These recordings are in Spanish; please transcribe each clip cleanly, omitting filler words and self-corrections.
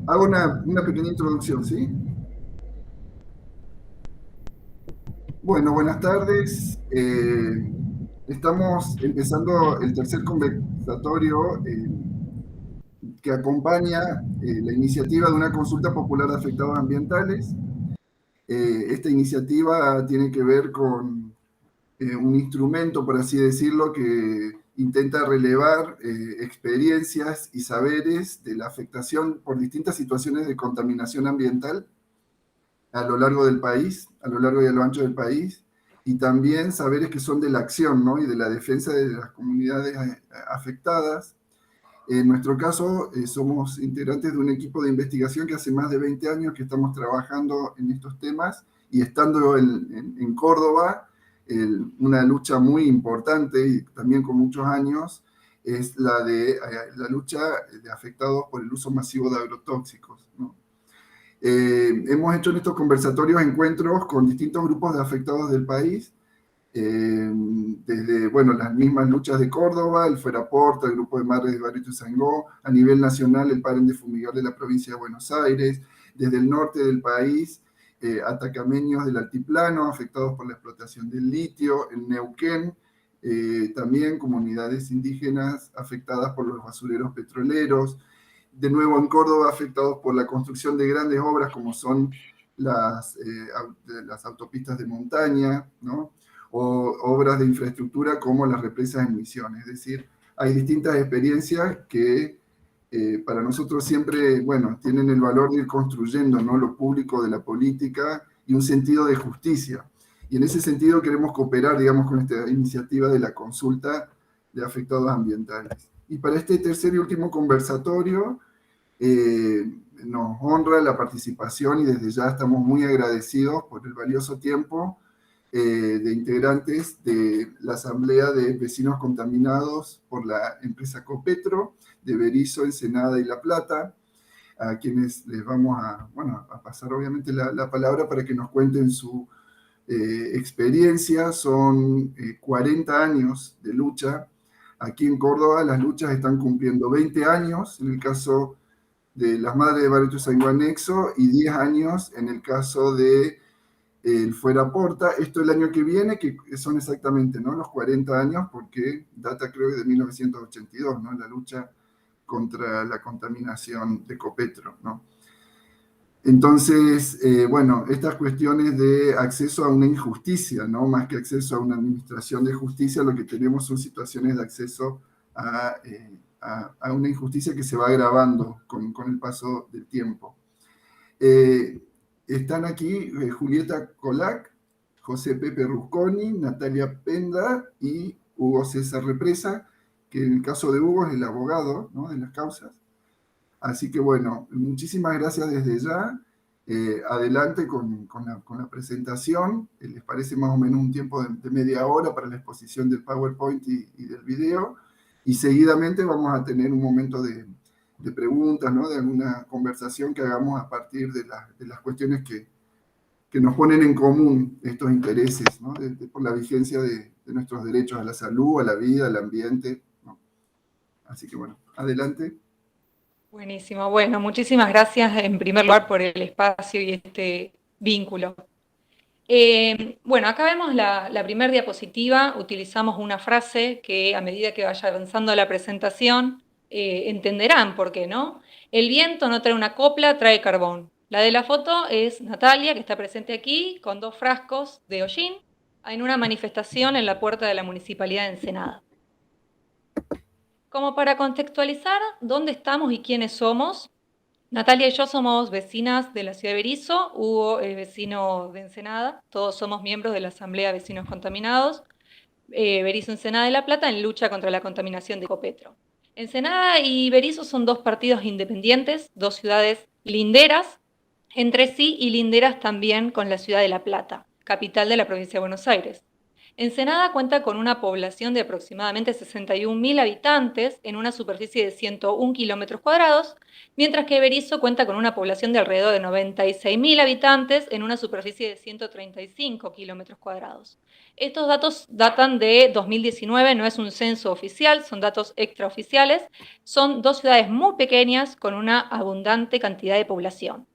Hago una pequeña introducción, ¿sí? Bueno, buenas tardes. Estamos empezando el tercer conversatorio que acompaña la iniciativa de una consulta popular de afectados ambientales. Esta iniciativa tiene que ver con un instrumento, por así decirlo, que intenta relevar experiencias y saberes de la afectación por distintas situaciones de contaminación ambiental a lo largo del país, a lo largo y a lo ancho del país, y también saberes que son de la acción, ¿no? Y de la defensa de las comunidades afectadas. En nuestro caso, somos integrantes de un equipo de investigación que hace más de 20 años que estamos trabajando en estos temas y estando en Córdoba, una lucha muy importante y también con muchos años es la de la lucha de afectados por el uso masivo de agrotóxicos, ¿no? Hemos hecho en estos conversatorios encuentros con distintos grupos de afectados del país, desde, bueno, las mismas luchas de Córdoba, el Fueraporta, el Grupo de Madres de Barrio Ituzaingó, a nivel nacional el Paren de Fumigar de la provincia de Buenos Aires, desde el norte del país, atacameños del altiplano afectados por la explotación del litio, en Neuquén, también comunidades indígenas afectadas por los basureros petroleros, de nuevo en Córdoba afectados por la construcción de grandes obras como son las autopistas de montaña, ¿no? O obras de infraestructura como las represas en Misiones. Es decir, hay distintas experiencias que para nosotros siempre, bueno, tienen el valor de ir construyendo, ¿no? Lo público de la política y un sentido de justicia. Y en ese sentido queremos cooperar, digamos, con esta iniciativa de la consulta de afectados ambientales. Y para este tercer y último conversatorio, nos honra la participación y desde ya estamos muy agradecidos por el valioso tiempo de integrantes de la Asamblea de Vecinos Contaminados por la empresa Copetro de Berisso, Ensenada y La Plata, a quienes les vamos a, bueno, a pasar obviamente la palabra para que nos cuenten su experiencia. Son 40 años de lucha. Aquí en Córdoba las luchas están cumpliendo 20 años, en el caso de las Madres de Barrio Ituzaingó Anexo, y 10 años en el caso de el Fueraporta. Esto el año que viene, que son exactamente, ¿no?, los 40 años, porque data creo que de 1982, ¿no?, la lucha contra la contaminación de Copetro, ¿no? Entonces, bueno, estas cuestiones de acceso a una injusticia, ¿no?, más que acceso a una administración de justicia, lo que tenemos son situaciones de acceso a una injusticia que se va agravando con el paso del tiempo. Están aquí Julieta Colac, José Pepe Rusconi, Natalia Penda y Hugo César Represa, que en el caso de Hugo es el abogado, ¿no?, de las causas. Así que bueno, muchísimas gracias desde ya. Adelante con la presentación. ¿Les parece más o menos un tiempo de media hora para la exposición del PowerPoint y del video? Y seguidamente vamos a tener un momento de preguntas, ¿no?, de alguna conversación que hagamos a partir de las cuestiones que nos ponen en común estos intereses, ¿no?, por la vigencia de nuestros derechos a la salud, a la vida, al ambiente, ¿no? Así que bueno, adelante. Buenísimo. Bueno, muchísimas gracias en primer lugar por el espacio y este vínculo. Bueno, acá vemos la primera diapositiva. Utilizamos una frase que a medida que vaya avanzando la presentación entenderán por qué, ¿no? El viento no trae una copla, trae carbón. La de la foto es Natalia, que está presente aquí, con 2 frascos de hollín en una manifestación en la puerta de la Municipalidad de Ensenada. Como para contextualizar dónde estamos y quiénes somos, Natalia y yo somos vecinas de la ciudad de Berisso, Hugo es vecino de Ensenada, todos somos miembros de la Asamblea de Vecinos Contaminados, Berisso Ensenada de La Plata, en lucha contra la contaminación de Copetro. Ensenada y Berisso son 2 partidos independientes, 2 ciudades linderas entre sí y linderas también con la ciudad de La Plata, capital de la provincia de Buenos Aires. Ensenada cuenta con una población de aproximadamente 61.000 habitantes en una superficie de 101 kilómetros cuadrados, mientras que Berisso cuenta con una población de alrededor de 96.000 habitantes en una superficie de 135 kilómetros cuadrados. Estos datos datan de 2019, no es un censo oficial, son datos extraoficiales. Son dos ciudades muy pequeñas con una abundante cantidad de población.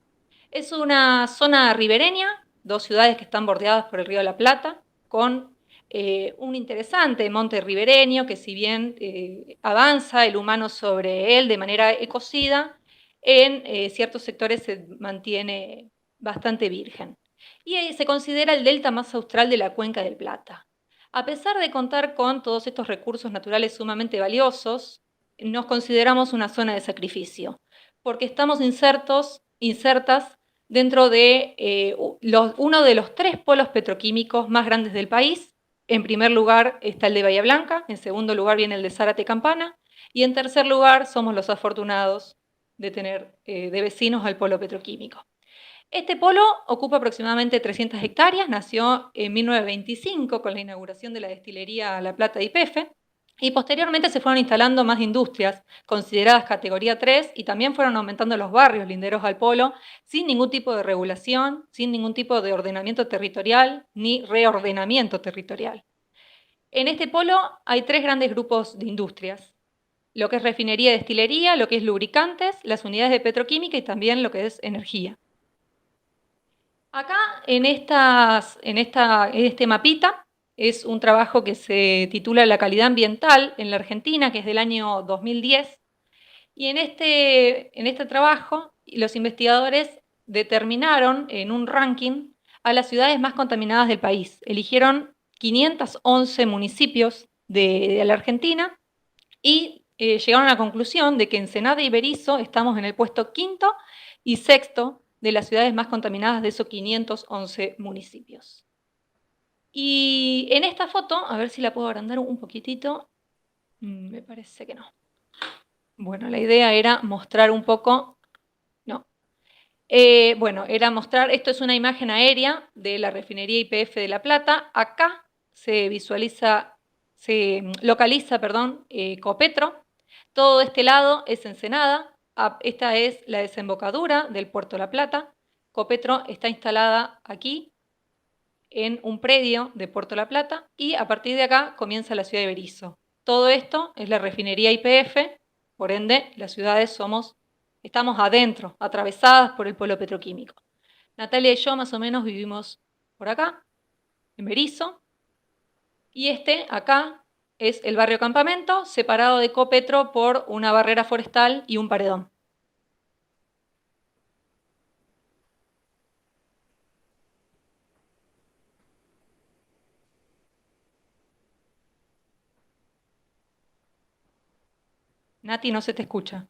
Es una zona ribereña, dos ciudades que están bordeadas por el río de la Plata, con un interesante monte ribereño que, si bien avanza el humano sobre él de manera ecocida, en ciertos sectores se mantiene bastante virgen. Y se considera el delta más austral de la Cuenca del Plata. A pesar de contar con todos estos recursos naturales sumamente valiosos, nos consideramos una zona de sacrificio, porque estamos insertas dentro de uno de los 3 polos petroquímicos más grandes del país. En primer lugar está el de Bahía Blanca, en segundo lugar viene el de Zárate Campana, y en tercer lugar somos los afortunados de tener de vecinos al polo petroquímico. Este polo ocupa aproximadamente 300 hectáreas, nació en 1925 con la inauguración de la destilería La Plata de YPF, y posteriormente se fueron instalando más industrias consideradas categoría 3 y también fueron aumentando los barrios linderos al polo sin ningún tipo de regulación, sin ningún tipo de ordenamiento territorial ni reordenamiento territorial. En este polo hay 3 grandes grupos de industrias: lo que es refinería y destilería, lo que es lubricantes, las unidades de petroquímica y también lo que es energía. Acá en este mapita es un trabajo que se titula La calidad ambiental en la Argentina, que es del año 2010, y en este trabajo los investigadores determinaron en un ranking a las ciudades más contaminadas del país. Eligieron 511 municipios de la Argentina y llegaron a la conclusión de que Ensenada y Berisso estamos en el puesto quinto y sexto de las ciudades más contaminadas de esos 511 municipios. Y en esta foto, a ver si la puedo agrandar un poquitito, me parece que no. Bueno, la idea era mostrar un poco, no. Bueno, era mostrar, esto es una imagen aérea de la refinería YPF de La Plata. Acá se localiza, Copetro. Todo este lado es Ensenada. Esta es la desembocadura del puerto de La Plata. Copetro está instalada aquí, en un predio de Puerto La Plata, y a partir de acá comienza la ciudad de Berisso. Todo esto es la refinería YPF, por ende, las ciudades estamos adentro, atravesadas por el polo petroquímico. Natalia y yo más o menos vivimos por acá, en Berisso, y acá es el barrio Campamento, separado de Copetro por una barrera forestal y un paredón. Nati, no se te escucha.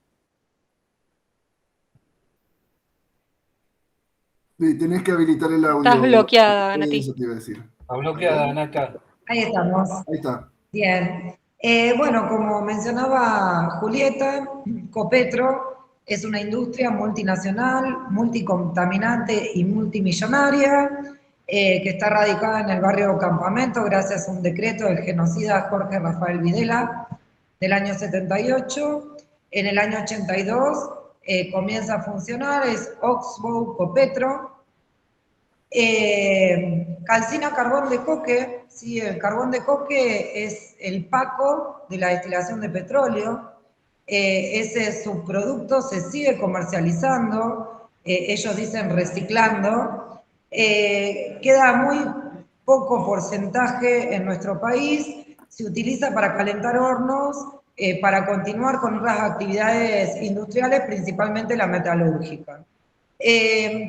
Sí, tenés que habilitar el audio. Estás bloqueada, Nati. Eso te iba a decir. Está bloqueada, Naka. Ahí estamos. Ahí está. Bien. Bueno, como mencionaba Julieta, Copetro es una industria multinacional, multicontaminante y multimillonaria, que está radicada en el barrio Campamento gracias a un decreto del genocida Jorge Rafael Videla del año 78. En el año 82 comienza a funcionar, es Oxbow Copetro. Calcina carbón de coque, ¿sí? El carbón de coque es el paco de la destilación de petróleo. Ese subproducto se sigue comercializando, ellos dicen reciclando. Queda muy poco porcentaje en nuestro país, se utiliza para calentar hornos, para continuar con otras actividades industriales, principalmente la metalúrgica.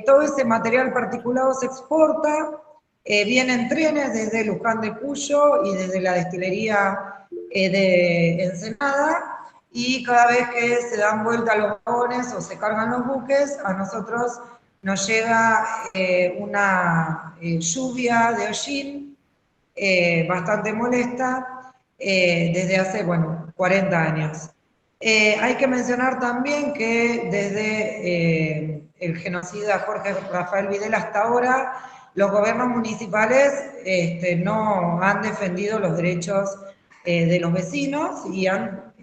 Todo ese material particulado se exporta, viene en trenes desde Luján de Cuyo y desde la destilería de Ensenada, y cada vez que se dan vuelta los vagones o se cargan los buques, a nosotros nos llega una lluvia de hollín bastante molesta desde hace, 40 años. Hay que mencionar también que desde el genocida Jorge Rafael Videla hasta ahora los gobiernos municipales no han defendido los derechos de los vecinos y han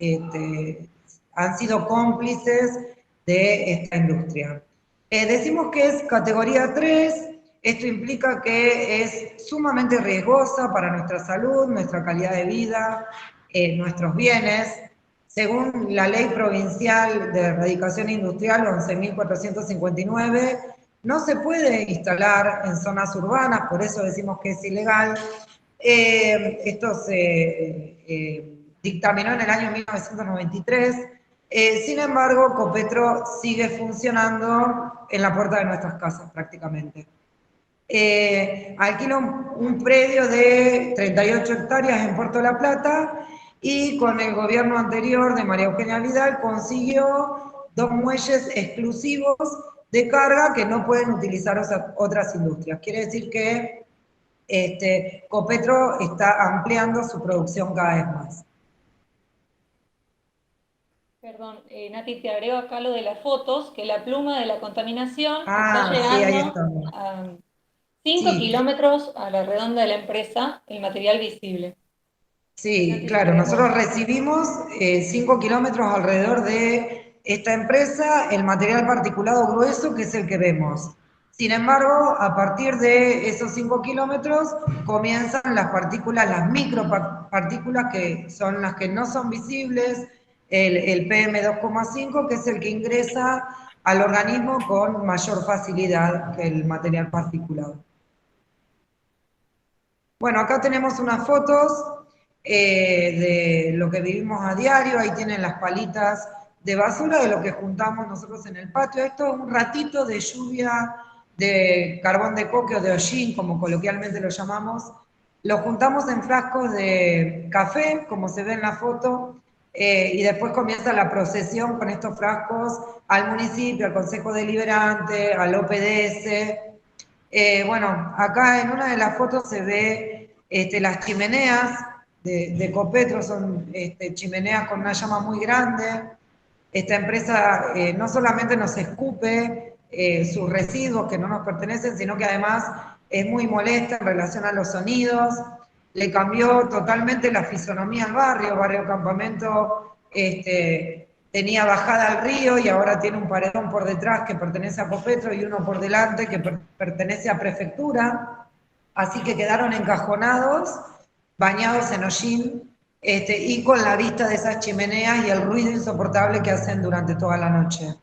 sido cómplices de esta industria. Decimos que es categoría 3, esto implica que es sumamente riesgosa para nuestra salud, nuestra calidad de vida, nuestros bienes. Según la Ley Provincial de Erradicación Industrial 11.459, no se puede instalar en zonas urbanas, por eso decimos que es ilegal. Esto se dictaminó en el año 1993. Sin embargo, Copetro sigue funcionando en la puerta de nuestras casas prácticamente. Alquila un predio de 38 hectáreas en Puerto La Plata y con el gobierno anterior de María Eugenia Vidal consiguió 2 muelles exclusivos de carga que no pueden utilizar otras industrias. Quiere decir que Copetro está ampliando su producción cada vez más. Perdón, Nati, te agrego acá lo de las fotos, que la pluma de la contaminación está Sí, ahí llegando está. a 5 kilómetros a la redonda de la empresa, el material visible. Sí, Nati, claro, nosotros recibimos 5 kilómetros alrededor de esta empresa el material particulado grueso, que es el que vemos. Sin embargo, a partir de esos 5 kilómetros comienzan las partículas, las micropartículas, que son las que no son visibles, el PM2,5, que es el que ingresa al organismo con mayor facilidad que el material particulado. Bueno, acá tenemos unas fotos de lo que vivimos a diario. Ahí tienen las palitas de basura de lo que juntamos nosotros en el patio. Esto es un ratito de lluvia de carbón de coque o de hollín, como coloquialmente lo llamamos. Lo juntamos en frascos de café, como se ve en la foto, y después comienza la procesión con estos frascos al municipio, al Consejo Deliberante, al OPDS. Bueno, acá en una de las fotos se ve las chimeneas de Copetro, son chimeneas con una llama muy grande. Esta empresa no solamente nos escupe sus residuos que no nos pertenecen, sino que además es muy molesta en relación a los sonidos. Le cambió totalmente la fisonomía al barrio. Barrio Campamento tenía bajada al río y ahora tiene un paredón por detrás que pertenece a Copetro y uno por delante que pertenece a Prefectura. Así que quedaron encajonados, bañados en hollín, y con la vista de esas chimeneas y el ruido insoportable que hacen durante toda la noche.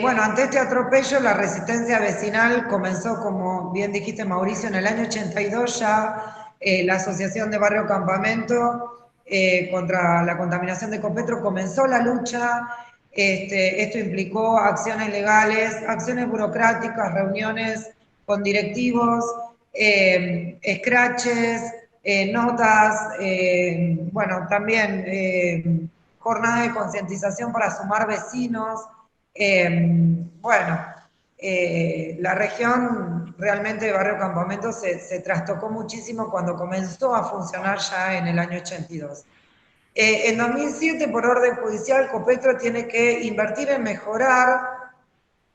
Bueno, ante este atropello, la resistencia vecinal comenzó, como bien dijiste, Mauricio, en el año 82 ya la Asociación de Barrio Campamento contra la contaminación de Copetro comenzó la lucha. Esto implicó acciones legales, acciones burocráticas, reuniones con directivos, scratches, notas, bueno, también jornadas de concientización para sumar vecinos. Bueno, la región realmente de Barrio Campamento se trastocó muchísimo cuando comenzó a funcionar ya en el año 82. En 2007, por orden judicial, Copetro tiene que invertir en mejorar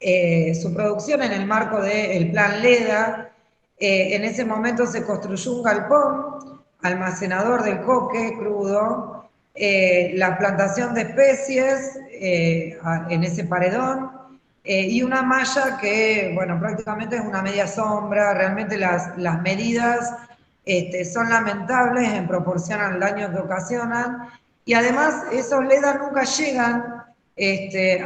su producción en el marco del plan LEDA. En ese momento se construyó un galpón, almacenador del coque crudo, la plantación de especies en ese paredón, y una malla que, bueno, prácticamente es una media sombra. Realmente las medidas son lamentables en proporción al daño que ocasionan, y además esos LEDA nunca llegan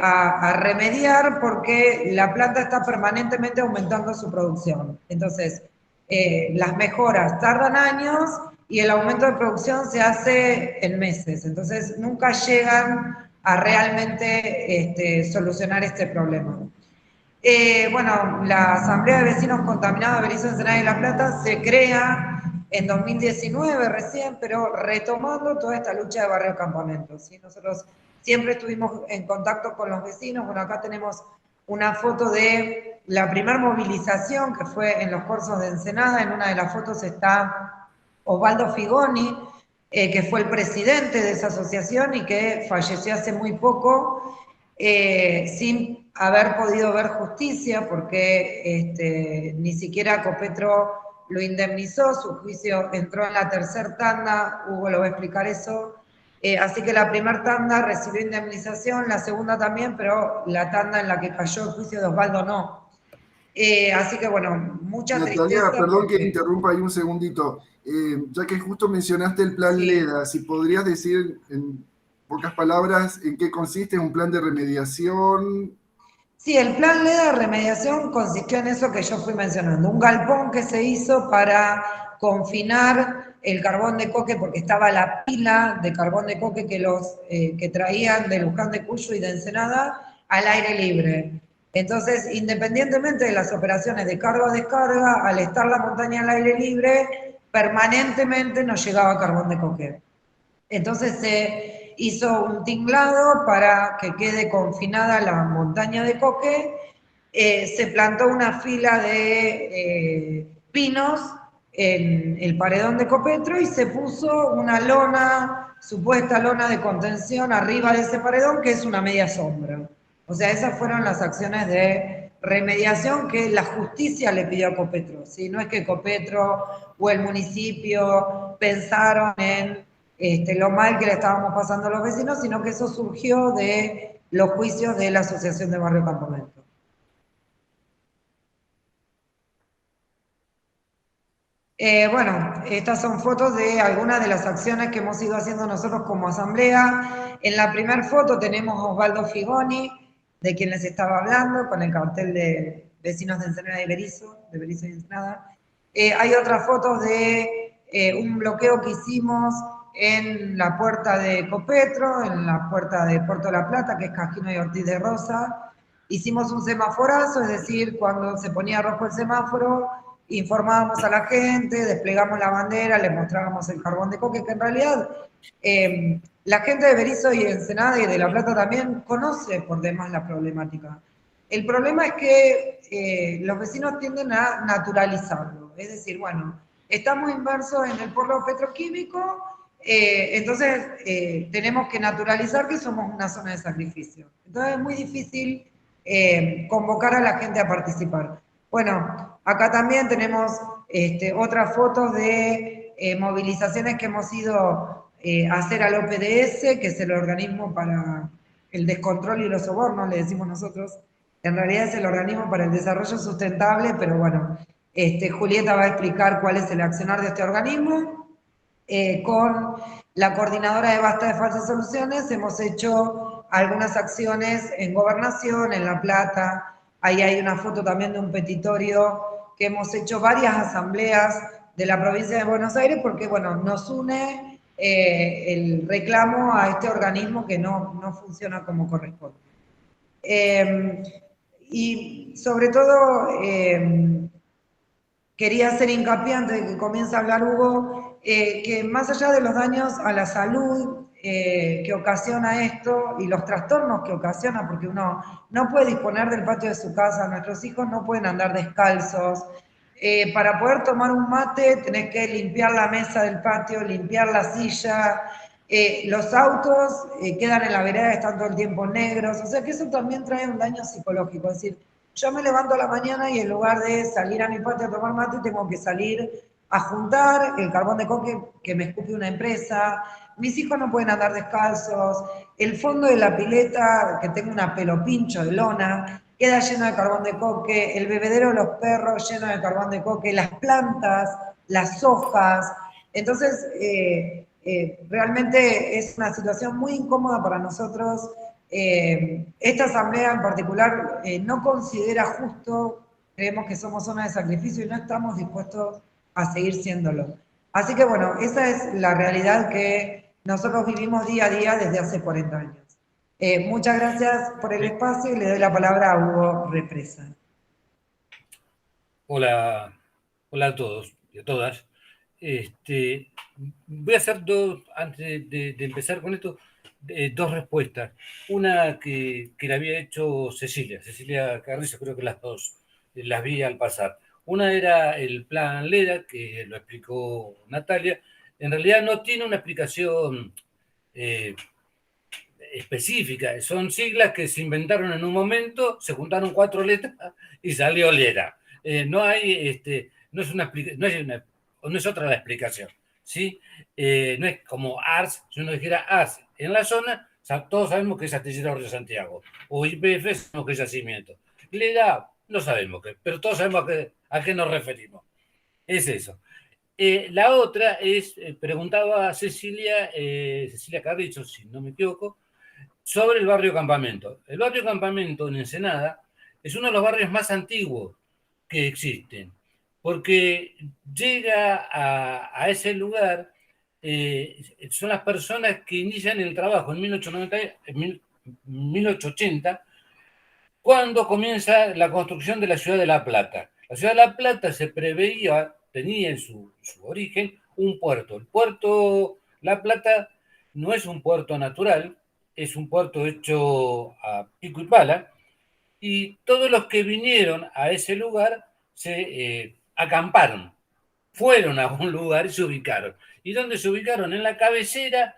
a remediar porque la planta está permanentemente aumentando su producción. Entonces, las mejoras tardan años y el aumento de producción se hace en meses. Entonces, nunca llegan a realmente solucionar este problema. Bueno, la Asamblea de Vecinos Contaminados de Berizo, Ensenada y La Plata se crea en 2019 recién, pero retomando toda esta lucha de Barrio Campamento, ¿sí? Nosotros siempre estuvimos en contacto con los vecinos. Bueno, acá tenemos una foto de la primera movilización que fue en los Corzos de Ensenada. En una de las fotos está Osvaldo Figoni, que fue el presidente de esa asociación y que falleció hace muy poco. sin haber podido ver justicia, porque ni siquiera Copetro lo indemnizó, su juicio entró en la tercera tanda, Hugo lo va a explicar eso, así que la primera tanda recibió indemnización, la segunda también, pero la tanda en la que cayó el juicio de Osvaldo no. Así que bueno, mucha Natalia, tristeza perdón que porque... interrumpa ahí un segundito. Ya que justo mencionaste el plan Sí. LEDA, si podrías decir en pocas palabras en qué consiste, ¿un plan de remediación? Sí, el plan LEDA de remediación consistió en eso que yo fui mencionando, un galpón que se hizo para confinar el carbón de coque porque estaba la pila de carbón de coque que traían de Luján de Cuyo y de Ensenada al aire libre. Entonces, independientemente de las operaciones de carga o descarga, al estar la montaña al aire libre, permanentemente nos llegaba carbón de coque. Entonces se hizo un tinglado para que quede confinada la montaña de Coque, se plantó una fila de pinos en el paredón de Copetro y se puso una lona, supuesta lona de contención arriba de ese paredón, que es una media sombra. O sea, esas fueron las acciones de remediación que la justicia le pidió a Copetro. ¿Sí? No es que Copetro o el municipio pensaron en lo mal que le estábamos pasando a los vecinos, sino que eso surgió de los juicios de la Asociación de Barrio Campamento. Bueno, estas son fotos de algunas de las acciones que hemos ido haciendo nosotros como asamblea. En la primera foto tenemos a Osvaldo Figoni, de quien les estaba hablando, con el cartel de vecinos de Ensenada y Berizo, de Berizo y Ensenada. Hay otras fotos de un bloqueo que hicimos en la puerta de Copetro, en la puerta de Puerto de la Plata, que es Casquino y Ortiz de Rosa. Hicimos un semaforazo, es decir, cuando se ponía rojo el semáforo, informábamos a la gente, desplegamos la bandera, les mostrábamos el carbón de coque, que en realidad la gente de Berizo y Ensenada y de La Plata también conoce por demás la problemática. El problema es que los vecinos tienden a naturalizarlo, es decir, bueno, estamos inmersos en el polo petroquímico, entonces tenemos que naturalizar que somos una zona de sacrificio. Entonces es muy difícil convocar a la gente a participar. Bueno, acá también tenemos otras fotos de movilizaciones que hemos ido a hacer al OPDS, que es el organismo para el descontrol y los sobornos, le decimos nosotros. En realidad es el organismo para el desarrollo sustentable, pero bueno, Julieta va a explicar cuál es el accionar de este organismo. Con la coordinadora de Basta de Falsas Soluciones hemos hecho algunas acciones en Gobernación, en La Plata. Ahí hay una foto también de un petitorio que hemos hecho varias asambleas de la provincia de Buenos Aires porque, bueno, nos une el reclamo a este organismo que no funciona como corresponde. Y sobre todo, quería hacer hincapié antes de que comience a hablar Hugo, que más allá de los daños a la salud que ocasiona esto y los trastornos que ocasiona, porque uno no puede disponer del patio de su casa, nuestros hijos no pueden andar descalzos, para poder tomar un mate tenés que limpiar la mesa del patio, limpiar la silla, los autos quedan en la vereda, están todo el tiempo negros, o sea que eso también trae un daño psicológico, es decir, yo me levanto a la mañana y en lugar de salir a mi patio a tomar mate, tengo que salir a juntar el carbón de coque que me escupe una empresa, mis hijos no pueden andar descalzos, el fondo de la pileta, que tengo una pelopincho de lona, queda lleno de carbón de coque, el bebedero de los perros lleno de carbón de coque, las plantas, las hojas. Entonces, realmente es una situación muy incómoda para nosotros. Esta asamblea en particular no considera justo, creemos que somos zona de sacrificio y no estamos dispuestos a seguir siéndolo. Así que bueno, esa es la realidad que nosotros vivimos día a día desde hace 40 años. Muchas gracias por el espacio y le doy la palabra a Hugo Represa. Hola, hola a todos y a todas. Voy a hacer antes de empezar con esto, dos respuestas. Una que la había hecho Cecilia Carrizo, creo que las dos las vi al pasar. Una era el plan LEDA, que lo explicó Natalia. En realidad no tiene una explicación específica, son siglas que se inventaron en un momento, se juntaron 4 letras y salió Lera. No hay, no es no es otra la explicación, ¿sí? No es como ARS, si uno dijera ARS en la zona, todos sabemos que es Astillero Río Santiago, o YPF sabemos que es Yacimiento. Lera, no sabemos qué, pero todos sabemos a qué nos referimos. Es eso. La otra es, preguntaba Cecilia Carrizo, si no me equivoco, sobre el barrio Campamento. El barrio Campamento en Ensenada es uno de los barrios más antiguos que existen, porque llega a ese lugar, son las personas que inician el trabajo en 1880, cuando comienza la construcción de la ciudad de La Plata. La ciudad de La Plata se preveía, tenía en su origen un puerto. El puerto La Plata no es un puerto natural, es un puerto hecho a pico y pala, y todos los que vinieron a ese lugar se acamparon, fueron a un lugar y se ubicaron. ¿Y dónde se ubicaron? En la cabecera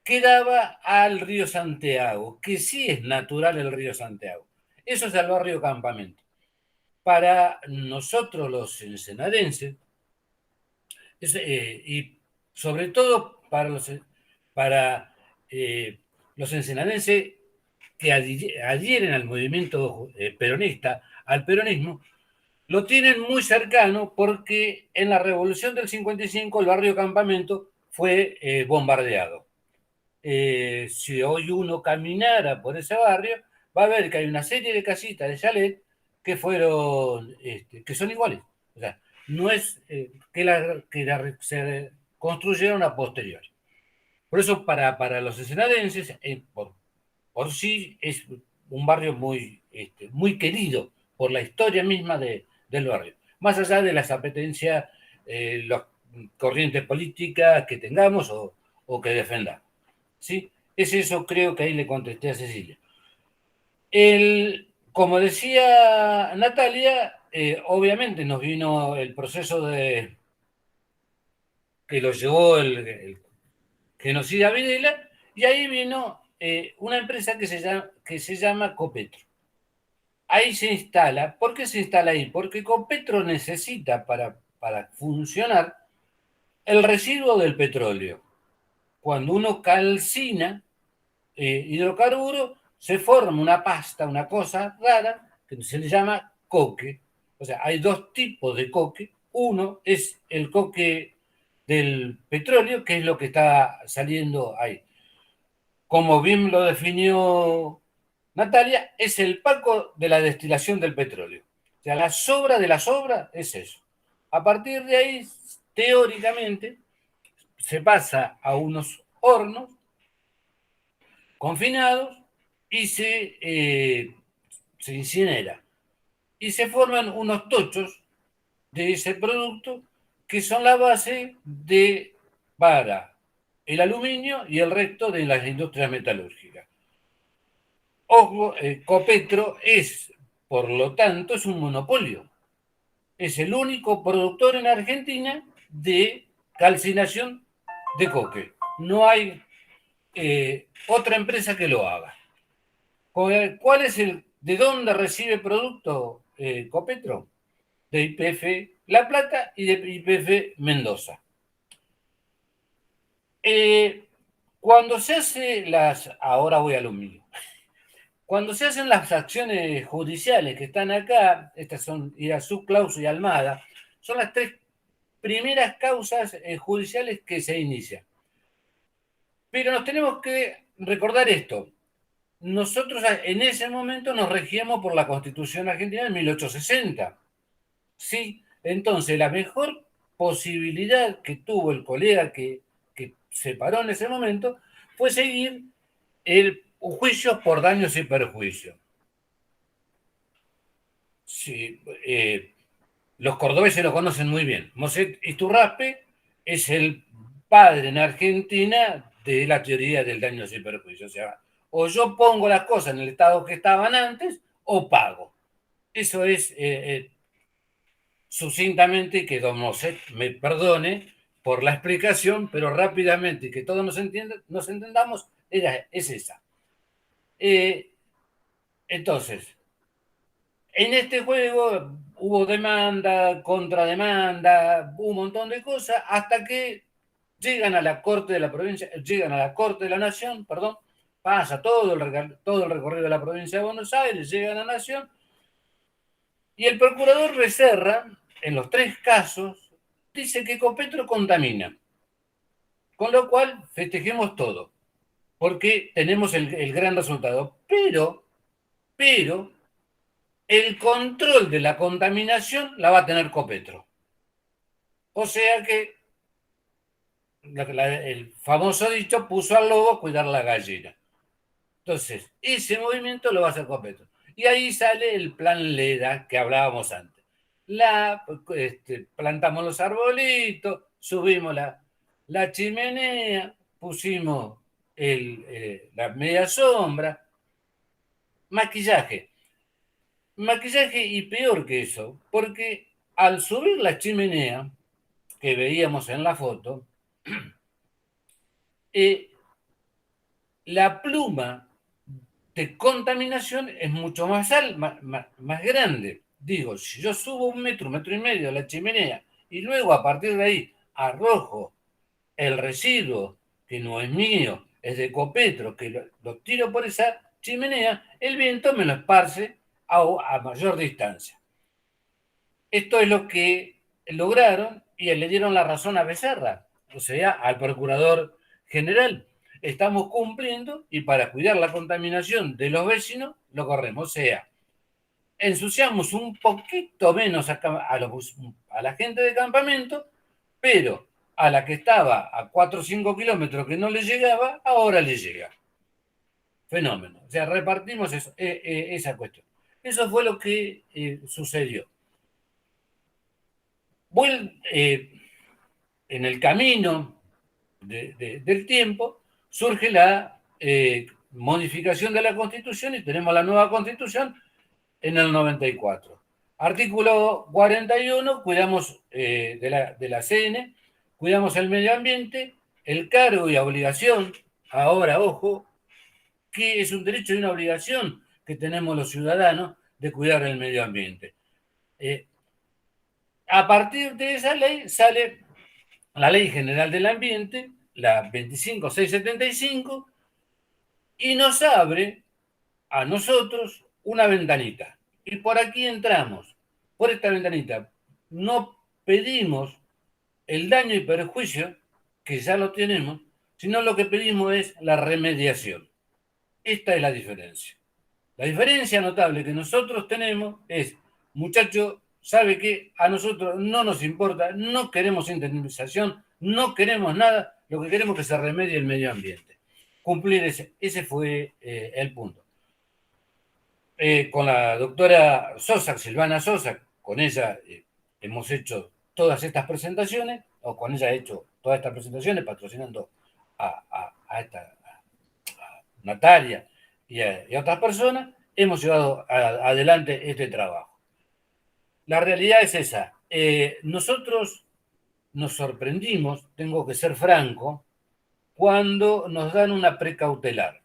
que daba al río Santiago, que sí es natural el río Santiago. Eso es el barrio Campamento. Para nosotros los ensenadenses, y sobre todo para los ensenadenses que adhieren al movimiento peronista, al peronismo, lo tienen muy cercano porque en la Revolución del 55 el barrio Campamento fue bombardeado. Si hoy uno caminara por ese barrio, va a ver que hay una serie de casitas de chalet que fueron, que son iguales. O sea, no es se construyeron a posteriori. Por eso, para los ensenadenses, por sí, es un barrio muy querido por la historia misma del barrio. Más allá de las apetencias, las corrientes políticas que tengamos o que defendamos. ¿Sí? Es eso, creo que ahí le contesté a Cecilia. Como decía Natalia, obviamente nos vino el proceso que lo llevó el genocida Videla, y ahí vino una empresa que se llama Copetro. Ahí se instala. ¿Por qué se instala ahí? Porque Copetro necesita para funcionar el residuo del petróleo. Cuando uno calcina hidrocarburo, se forma una pasta, una cosa rara, que se le llama coque. O sea, hay 2 tipos de coque. Uno es el coque del petróleo, que es lo que está saliendo ahí. Como bien lo definió Natalia, es el paco de la destilación del petróleo. O sea, la sobra de la sobra es eso. A partir de ahí, teóricamente, se pasa a unos hornos confinados y se incinera. Y se forman unos tochos de ese producto que son la base para el aluminio y el resto de las industrias metalúrgicas. Ojo, Copetro por lo tanto, es un monopolio. Es el único productor en Argentina de calcinación de coque. No hay otra empresa que lo haga. ¿Cuál es de dónde recibe producto Copetro? De YPF La Plata y de YPF Mendoza. Cuando se hace ahora voy a lo mío. Cuando se hacen las acciones judiciales que están acá, estas son Irazú, Clauso y Almada, son las 3 primeras causas judiciales que se inician. Pero nos tenemos que recordar esto. Nosotros en ese momento nos regíamos por la Constitución Argentina de 1860. ¿Sí? Entonces, la mejor posibilidad que tuvo el colega que se paró en ese momento fue seguir el juicio por daños y perjuicios. Sí, los cordobeses lo conocen muy bien. Moset Iturraspe es el padre en Argentina de la teoría del daños y perjuicios. O sea, o yo pongo las cosas en el estado que estaban antes o pago. Eso es sucintamente, que don Moset me perdone por la explicación, pero rápidamente, que todos nos entendamos, es esa. Entonces, en este juego hubo demanda, contrademanda, un montón de cosas, hasta que llegan a la Corte de la Provincia, llegan a la Corte de la Nación, perdón, pasa todo el recorrido de la provincia de Buenos Aires, llega a la Nación, y el procurador Becerra, en los 3 casos, dice que Copetro contamina. Con lo cual, festejemos todo, porque tenemos el gran resultado. Pero, el control de la contaminación la va a tener Copetro. O sea que el famoso dicho puso al lobo a cuidar la gallina. Entonces, ese movimiento lo va a hacer Copetro. Y ahí sale el plan Leda que hablábamos antes. Plantamos los arbolitos, subimos la chimenea, pusimos la media sombra, maquillaje. Maquillaje y peor que eso, porque al subir la chimenea, que veíamos en la foto, la pluma de contaminación es mucho más grande. Digo, si yo subo 1 metro, 1,5 metros de la chimenea y luego a partir de ahí arrojo el residuo, que no es mío, es de Copetro, que lo tiro por esa chimenea, el viento me lo esparce a mayor distancia. Esto es lo que lograron y le dieron la razón a Becerra, o sea, al procurador general. Estamos cumpliendo y para cuidar la contaminación de los vecinos lo corremos. O sea, ensuciamos un poquito menos a la gente de campamento, pero a la que estaba a 4 o 5 kilómetros que no le llegaba, ahora le llega. Fenómeno. O sea, repartimos esa cuestión. Eso fue lo que sucedió. En el camino del tiempo surge la modificación de la Constitución y tenemos la nueva Constitución en el 94. Artículo 41, cuidamos de la CN, cuidamos el medio ambiente, el cargo y obligación, ahora, ojo, que es un derecho y una obligación que tenemos los ciudadanos de cuidar el medio ambiente. A partir de esa ley sale la Ley General del Ambiente, la 25675, y nos abre a nosotros una ventanita. Y por aquí entramos, por esta ventanita. No pedimos el daño y perjuicio, que ya lo tenemos, sino lo que pedimos es la remediación. Esta es la diferencia. La diferencia notable que nosotros tenemos es, muchacho, sabe que a nosotros no nos importa, no queremos indemnización, no queremos nada, lo que queremos es que se remedie el medio ambiente. Cumplir ese fue el punto. Con la doctora Sosa, Silvana Sosa, con ella hemos hecho todas estas presentaciones, o con ella he hecho todas estas presentaciones, patrocinando a Natalia y a otras personas, hemos llevado adelante este trabajo. La realidad es esa. Nosotros nos sorprendimos, tengo que ser franco, cuando nos dan una precautelar.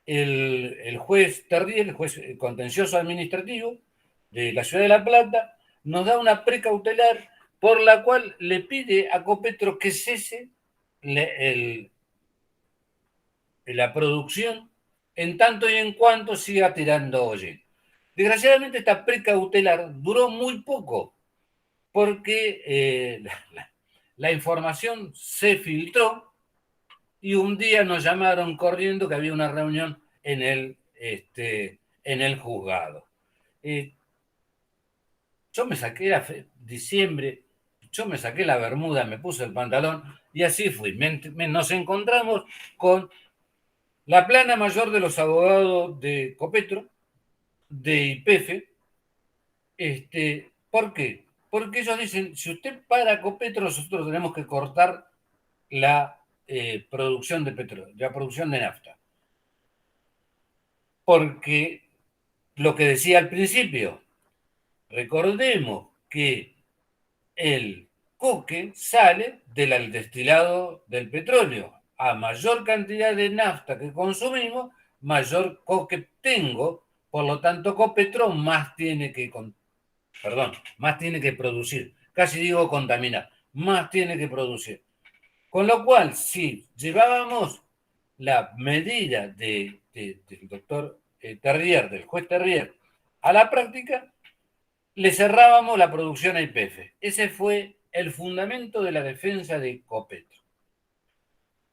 El juez Terriel, el juez contencioso administrativo de la ciudad de La Plata, nos da una precautelar por la cual le pide a Copetro que cese la producción en tanto y en cuanto siga tirando hollín. Desgraciadamente esta precautelar duró muy poco porque la información se filtró y un día nos llamaron corriendo que había una reunión en el juzgado. Yo me saqué, era diciembre, yo me saqué la bermuda, me puse el pantalón y así fui. Nos encontramos con la plana mayor de los abogados de Copetro, de YPF. ¿Por qué? Porque ellos dicen, si usted para Copetro, nosotros tenemos que cortar la producción de petróleo, la producción de nafta. Porque lo que decía al principio, recordemos que el coque sale del destilado del petróleo. a mayor cantidad de nafta que consumimos, mayor coque tengo, por lo tanto Copetro más tiene que producir, casi digo contaminar, más tiene que producir. Con lo cual, si llevábamos la medida del doctor Terrier, del juez Terrier, a la práctica, le cerrábamos la producción a YPF. Ese fue el fundamento de la defensa de Copetro.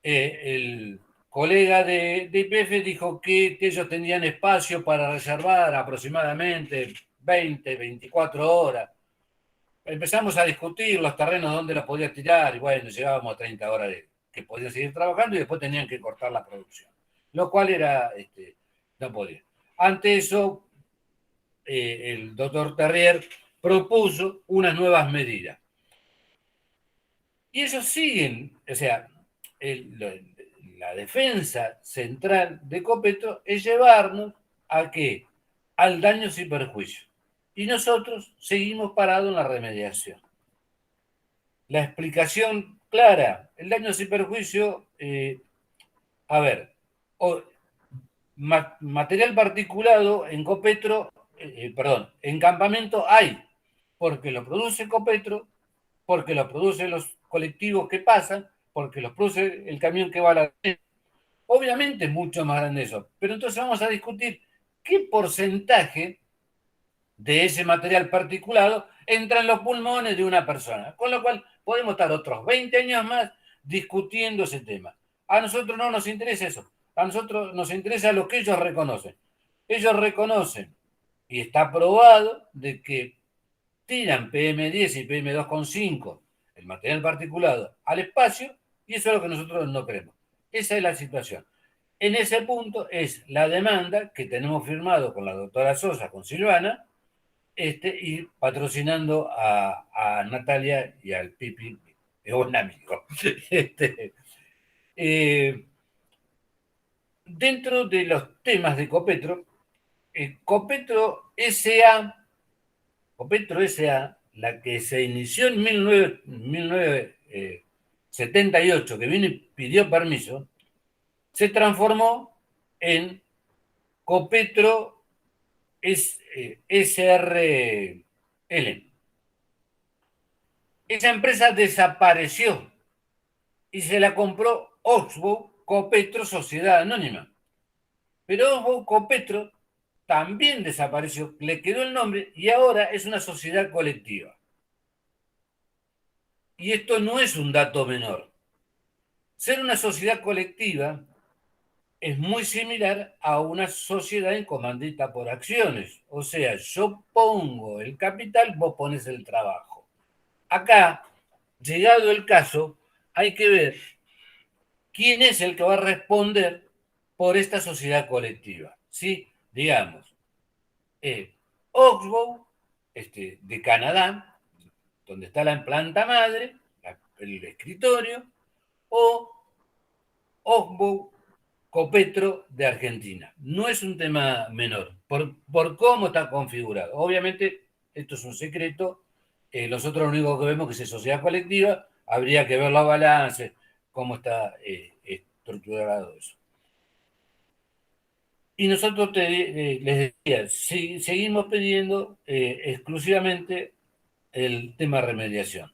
El colega de YPF dijo que ellos tenían espacio para reservar aproximadamente 20, 24 horas. Empezamos a discutir los terrenos donde los podía tirar y bueno, llegábamos a 30 horas que podían seguir trabajando y después tenían que cortar la producción, lo cual era, no podía. Ante eso, el doctor Terrier propuso unas nuevas medidas. Y ellos siguen, o sea, la defensa central de Copetro es llevarnos a qué? Al daños y perjuicios. Y nosotros seguimos parados en la remediación. La explicación clara, el daño y perjuicio, material particulado en Copetro, en campamento hay, porque lo produce Copetro, porque lo producen los colectivos que pasan, porque lo produce el camión que va a la... Obviamente es mucho más grande eso, pero entonces vamos a discutir qué porcentaje de ese material particulado entra en los pulmones de una persona, con lo cual podemos estar otros 20 años más discutiendo ese tema. A nosotros no nos interesa eso, a nosotros nos interesa lo que ellos reconocen. Ellos reconocen, y está probado, de que tiran PM10 y PM2,5, el material particulado, al espacio, y eso es lo que nosotros no queremos. Esa es la situación. En ese punto es la demanda que tenemos firmado con la doctora Sosa, con Silvana, y patrocinando a Natalia y al Pipi, es un amigo. Dentro de los temas de Copetro, Copetro S.A., la que se inició en 1978, que vino y pidió permiso, se transformó en Copetro SRL. Esa empresa desapareció y se la compró Oxbow Copetro Sociedad Anónima. Pero Oxbow Copetro también desapareció, le quedó el nombre y ahora es una sociedad colectiva. Y esto no es un dato menor. Ser una sociedad colectiva es muy similar a una sociedad en comandita por acciones. O sea, yo pongo el capital, vos pones el trabajo. Acá, llegado el caso, hay que ver quién es el que va a responder por esta sociedad colectiva. ¿Sí? Digamos, Oxbow, de Canadá, donde está la planta madre, el escritorio, o Oxbow Copetro de Argentina. No es un tema menor, por cómo está configurado. Obviamente, esto es un secreto. Nosotros lo único que vemos que es sociedad colectiva, habría que ver los balances, cómo está estructurado eso. Y nosotros les decía, seguimos pidiendo exclusivamente el tema remediación.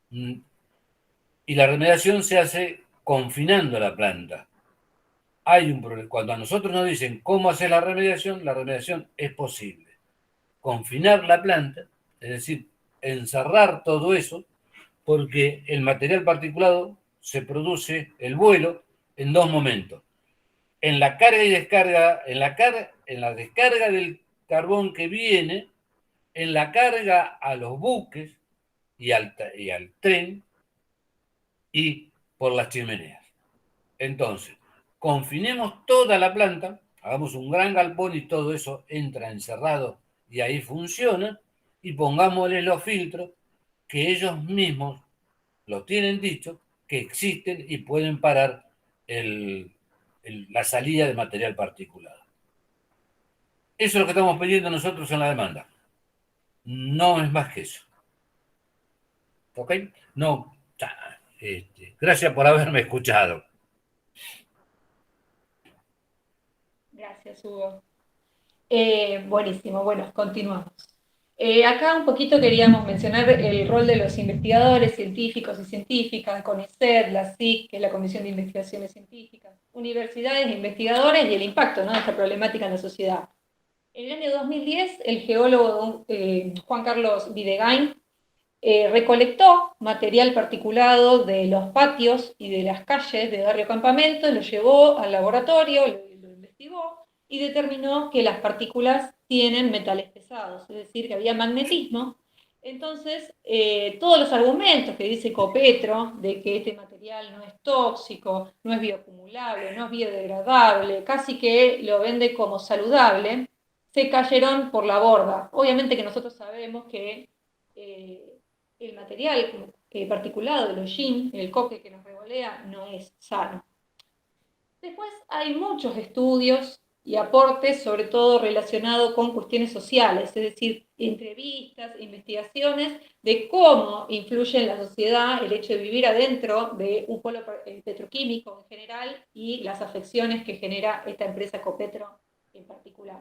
Y la remediación se hace confinando la planta. Hay un problema. Cuando a nosotros nos dicen cómo hacer la remediación es posible. Confinar la planta, es decir, encerrar todo eso, porque el material particulado se produce, el vuelo, en dos momentos. En la carga y descarga, en la descarga del carbón que viene, en la carga a los buques y al tren y por las chimeneas. Entonces, confinemos toda la planta, hagamos un gran galpón y todo eso entra encerrado y ahí funciona, y pongámosle los filtros que ellos mismos lo tienen dicho, que existen y pueden parar la salida de material particulado. Eso es lo que estamos pidiendo nosotros en la demanda. No es más que eso. ¿Ok? No. Gracias por haberme escuchado. Gracias, Hugo. Buenísimo, bueno, continuamos. Acá un poquito queríamos mencionar el rol de los investigadores científicos y científicas, CONICET, la SIC, que es la Comisión de Investigaciones Científicas, universidades, investigadores y el impacto, ¿no?, de esta problemática en la sociedad. En el año 2010, el geólogo Juan Carlos Videgain recolectó material particulado de los patios y de las calles de Barrio Campamento, lo llevó al laboratorio, lo investigó y determinó que las partículas tienen metales pesados, es decir, que había magnetismo. Entonces, todos los argumentos que dice Copetro de que este material no es tóxico, no es bioacumulable, no es biodegradable, casi que lo vende como saludable, se cayeron por la borda. Obviamente que nosotros sabemos que el material particulado del hollín, el coque que nos revolea, no es sano. Después hay muchos estudios y aportes, sobre todo relacionados con cuestiones sociales, es decir, entrevistas, investigaciones de cómo influye en la sociedad el hecho de vivir adentro de un polo petroquímico en general y las afecciones que genera esta empresa Copetro en particular.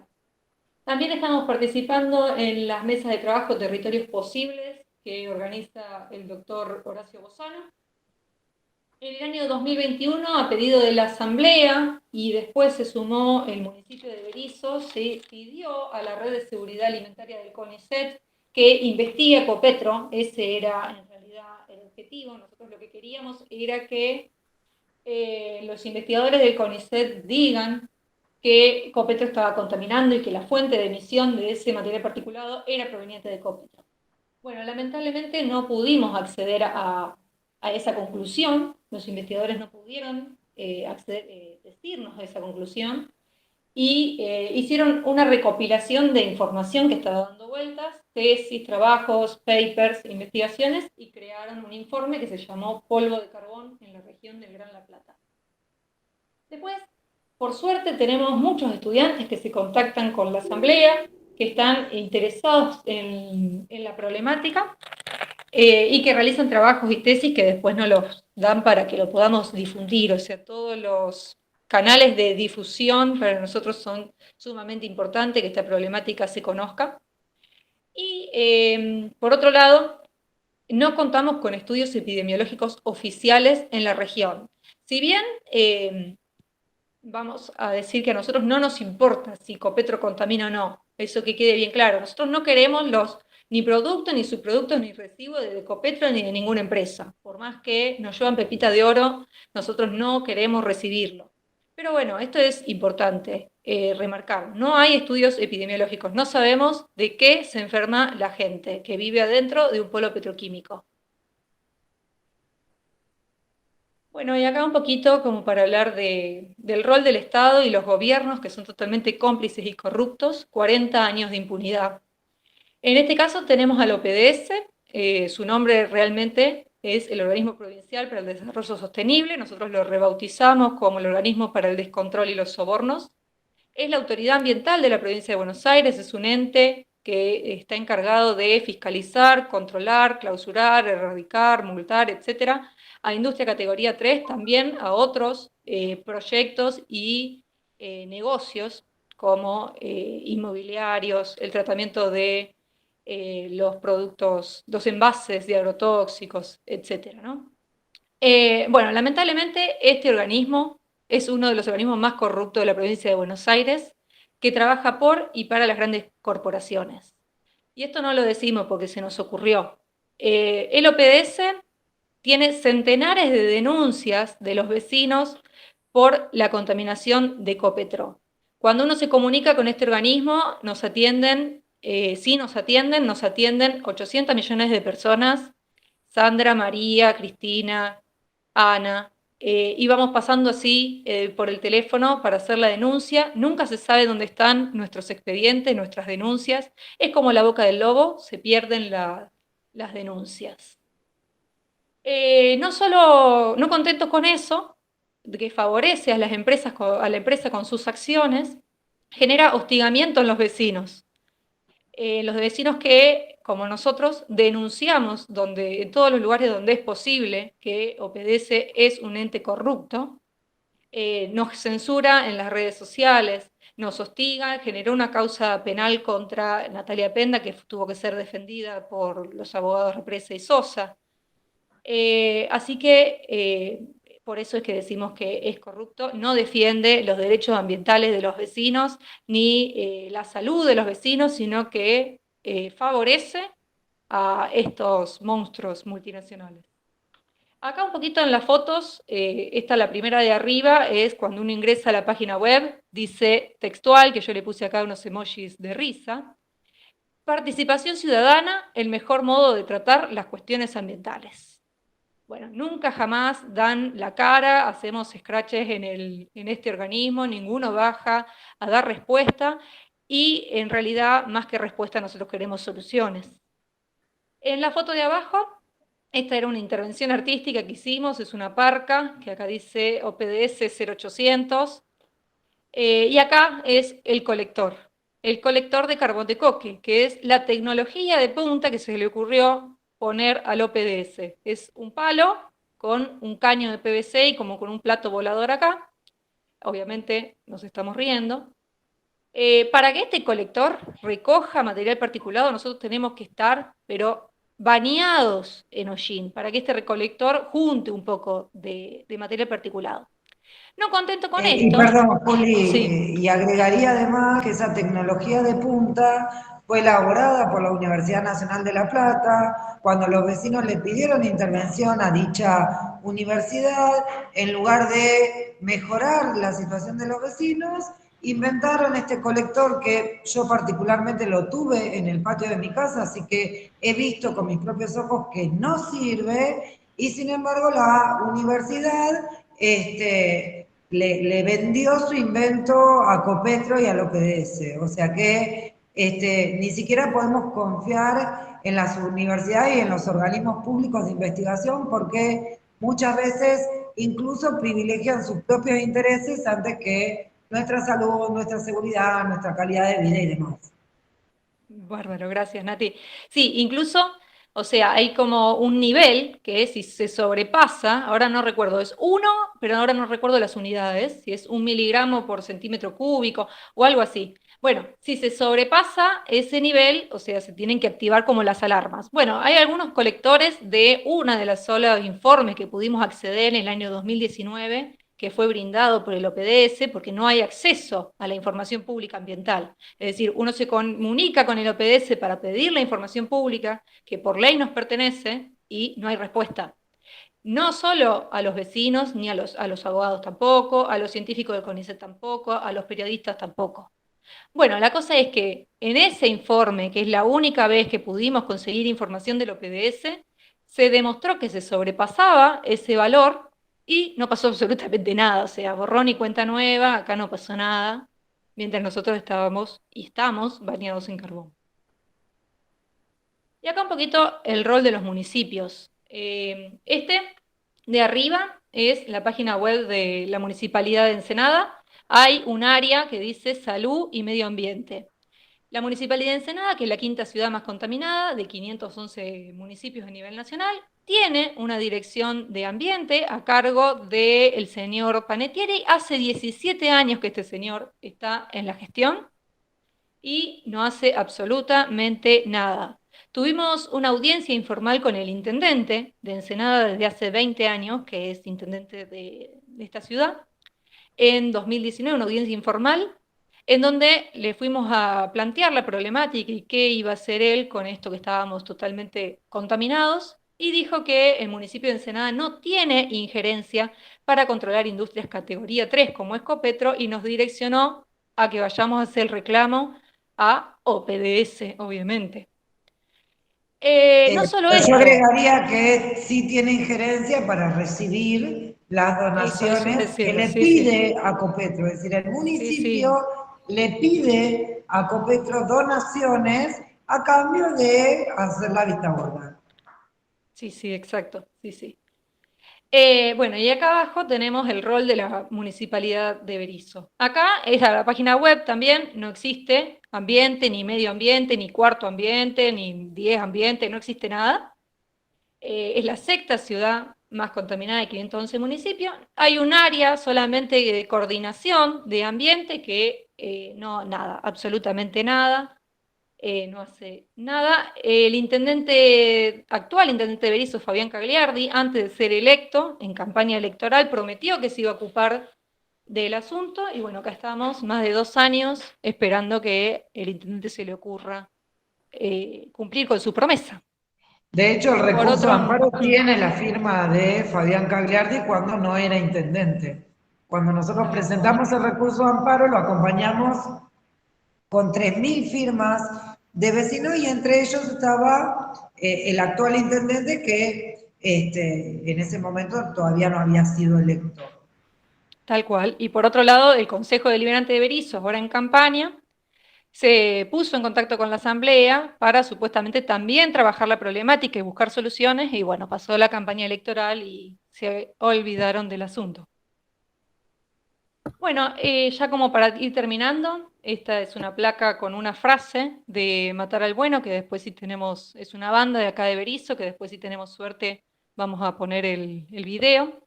También estamos participando en las mesas de trabajo Territorios Posibles que organiza el doctor Horacio Bozano. En el año 2021, a pedido de la Asamblea, y después se sumó el municipio de Berisso, se pidió a la Red de Seguridad Alimentaria del CONICET que investigue Copetro. Ese era en realidad el objetivo. Nosotros lo que queríamos era que los investigadores del CONICET digan que Copetro estaba contaminando y que la fuente de emisión de ese material particulado era proveniente de Copetro. Bueno, lamentablemente no pudimos acceder a esa conclusión, los investigadores no pudieron decirnos esa conclusión, y hicieron una recopilación de información que estaba dando vueltas, tesis, trabajos, papers, investigaciones, y crearon un informe que se llamó Polvo de Carbón en la región del Gran La Plata. Después, por suerte, tenemos muchos estudiantes que se contactan con la Asamblea, que están interesados en la problemática y que realizan trabajos y tesis que después nos los dan para que lo podamos difundir. O sea, todos los canales de difusión para nosotros son sumamente importantes que esta problemática se conozca. Y por otro lado, no contamos con estudios epidemiológicos oficiales en la región. Si bien vamos a decir que a nosotros no nos importa si Copetro contamina o no, eso que quede bien claro. Nosotros no queremos ni productos, ni subproductos, ni residuos de Copetro ni de ninguna empresa. Por más que nos llevan pepita de oro, nosotros no queremos recibirlo. Pero bueno, esto es importante remarcar. No hay estudios epidemiológicos. No sabemos de qué se enferma la gente que vive adentro de un polo petroquímico. Bueno, y acá un poquito como para hablar del rol del Estado y los gobiernos que son totalmente cómplices y corruptos, 40 años de impunidad. En este caso tenemos al OPDS, su nombre realmente es el Organismo Provincial para el Desarrollo Sostenible, nosotros lo rebautizamos como el Organismo para el Descontrol y los Sobornos. Es la autoridad ambiental de la provincia de Buenos Aires, es un ente que está encargado de fiscalizar, controlar, clausurar, erradicar, multar, etcétera, a industria categoría 3, también a otros proyectos y negocios como inmobiliarios, el tratamiento de los productos, los envases de agrotóxicos, etcétera, ¿no? Bueno, lamentablemente este organismo es uno de los organismos más corruptos de la provincia de Buenos Aires, que trabaja por y para las grandes corporaciones. Y esto no lo decimos porque se nos ocurrió. El OPDS tiene centenares de denuncias de los vecinos por la contaminación de Copetro. Cuando uno se comunica con este organismo, nos atienden 800 millones de personas, Sandra, María, Cristina, Ana, y vamos pasando así por el teléfono para hacer la denuncia. Nunca se sabe dónde están nuestros expedientes, nuestras denuncias. Es como la boca del lobo, se pierden las denuncias. No contentos con eso, que favorece a la empresa con sus acciones, genera hostigamiento en los vecinos. Los vecinos que, como nosotros, denunciamos en todos los lugares donde es posible que OPDS es un ente corrupto, nos censura en las redes sociales, nos hostiga, generó una causa penal contra Natalia Penda, que tuvo que ser defendida por los abogados Represa y Sosa. Así que por eso es que decimos que es corrupto, no defiende los derechos ambientales de los vecinos, ni la salud de los vecinos, sino que favorece a estos monstruos multinacionales. Acá un poquito en las fotos, esta la primera de arriba, es cuando uno ingresa a la página web, dice textual, que yo le puse acá unos emojis de risa: participación ciudadana, el mejor modo de tratar las cuestiones ambientales. Bueno, nunca jamás dan la cara, hacemos scratches en este organismo, ninguno baja a dar respuesta, y en realidad, más que respuesta, nosotros queremos soluciones. En la foto de abajo, esta era una intervención artística que hicimos, es una parca, que acá dice OPDS 0800, y acá es el colector de carbón de coque, que es la tecnología de punta que se le ocurrió poner al OPDS. Es un palo con un caño de PVC y como con un plato volador acá. Obviamente nos estamos riendo. Para que este colector recoja material particulado, nosotros tenemos que estar, pero bañados en hollín, para que este recolector junte un poco de material particulado. No contento con Y esto, perdón, Juli, sí, y agregaría además que esa tecnología de punta fue elaborada por la Universidad Nacional de La Plata, cuando los vecinos le pidieron intervención a dicha universidad, en lugar de mejorar la situación de los vecinos, inventaron este colector que yo particularmente lo tuve en el patio de mi casa, así que he visto con mis propios ojos que no sirve, y sin embargo la universidad le vendió su invento a Copetro y al OPDS. O sea que ni siquiera podemos confiar en las universidades y en los organismos públicos de investigación, porque muchas veces incluso privilegian sus propios intereses antes que nuestra salud, nuestra seguridad, nuestra calidad de vida y demás. bárbaro, gracias Nati. Sí, incluso, o sea, hay como un nivel que si se sobrepasa, ahora no recuerdo, es 1, pero ahora no recuerdo las unidades, si es 1 miligramo por centímetro cúbico o algo así. Bueno, si se sobrepasa ese nivel, o sea, se tienen que activar como las alarmas. Bueno, hay algunos colectores de una de las solas informes que pudimos acceder en el año 2019, que fue brindado por el OPDS, porque no hay acceso a la información pública ambiental. Es decir, uno se comunica con el OPDS para pedir la información pública que por ley nos pertenece y no hay respuesta. No solo a los vecinos, ni a los abogados tampoco, a los científicos del CONICET tampoco, a los periodistas tampoco. Bueno, la cosa es que en ese informe, que es la única vez que pudimos conseguir información del OPDS, se demostró que se sobrepasaba ese valor y no pasó absolutamente nada, o sea, borrón y cuenta nueva, acá no pasó nada, mientras nosotros estábamos y estamos bañados en carbón. Y acá un poquito el rol de los municipios. Este de arriba es la página web de la Municipalidad de Ensenada. Hay un área que dice Salud y Medio Ambiente. La Municipalidad de Ensenada, que es la quinta ciudad más contaminada de 511 municipios a nivel nacional, tiene una dirección de ambiente a cargo del señor Panettiere. Hace 17 años que este señor está en la gestión y no hace absolutamente nada. Tuvimos una audiencia informal con el intendente de Ensenada desde hace 20 años, que es intendente de esta ciudad, en 2019, una audiencia informal, en donde le fuimos a plantear la problemática y qué iba a hacer él con esto que estábamos totalmente contaminados, y dijo que el municipio de Ensenada no tiene injerencia para controlar industrias categoría 3 como Escopetro, y nos direccionó a que vayamos a hacer el reclamo a OPDS, obviamente. No solo Yo esto. agregaría que sí tiene injerencia para recibir las Eso donaciones que decirlo, le sí, sí. pide a Copetro. Es decir, el Sí, municipio sí. le pide a Copetro donaciones a cambio de hacer la vista gorda. Sí, sí, exacto. Sí, sí. Bueno, y acá abajo tenemos el rol de la Municipalidad de Berisso. Acá es la página web también, no existe ambiente, ni medio ambiente, ni cuarto ambiente, ni 10 ambiente, no existe nada. Es la sexta ciudad más contaminada de 511 municipios. Hay un área solamente de coordinación de ambiente que no, nada, absolutamente nada, no hace nada. El actual intendente de Berisso, Fabián Cagliardi, antes de ser electo en campaña electoral, prometió que se iba a ocupar del asunto, y bueno, acá estamos más de 2 años esperando que el intendente se le ocurra cumplir con su promesa. De hecho, el Por recurso de otro, amparo tiene la firma de Fabián Cagliardi cuando no era intendente. Cuando nosotros presentamos el recurso de amparo, lo acompañamos con 3.000 firmas de vecinos, y entre ellos estaba el actual intendente que en ese momento todavía no había sido electo. tal cual. Y por otro lado, el Consejo Deliberante de Berisso, ahora en campaña, se puso en contacto con la Asamblea para supuestamente también trabajar la problemática y buscar soluciones, y bueno, pasó la campaña electoral y se olvidaron del asunto. Bueno, ya como para ir terminando, esta es una placa con una frase de Matar al Bueno, que después si tenemos, es una banda de acá de Berisso, que después si tenemos suerte vamos a poner el video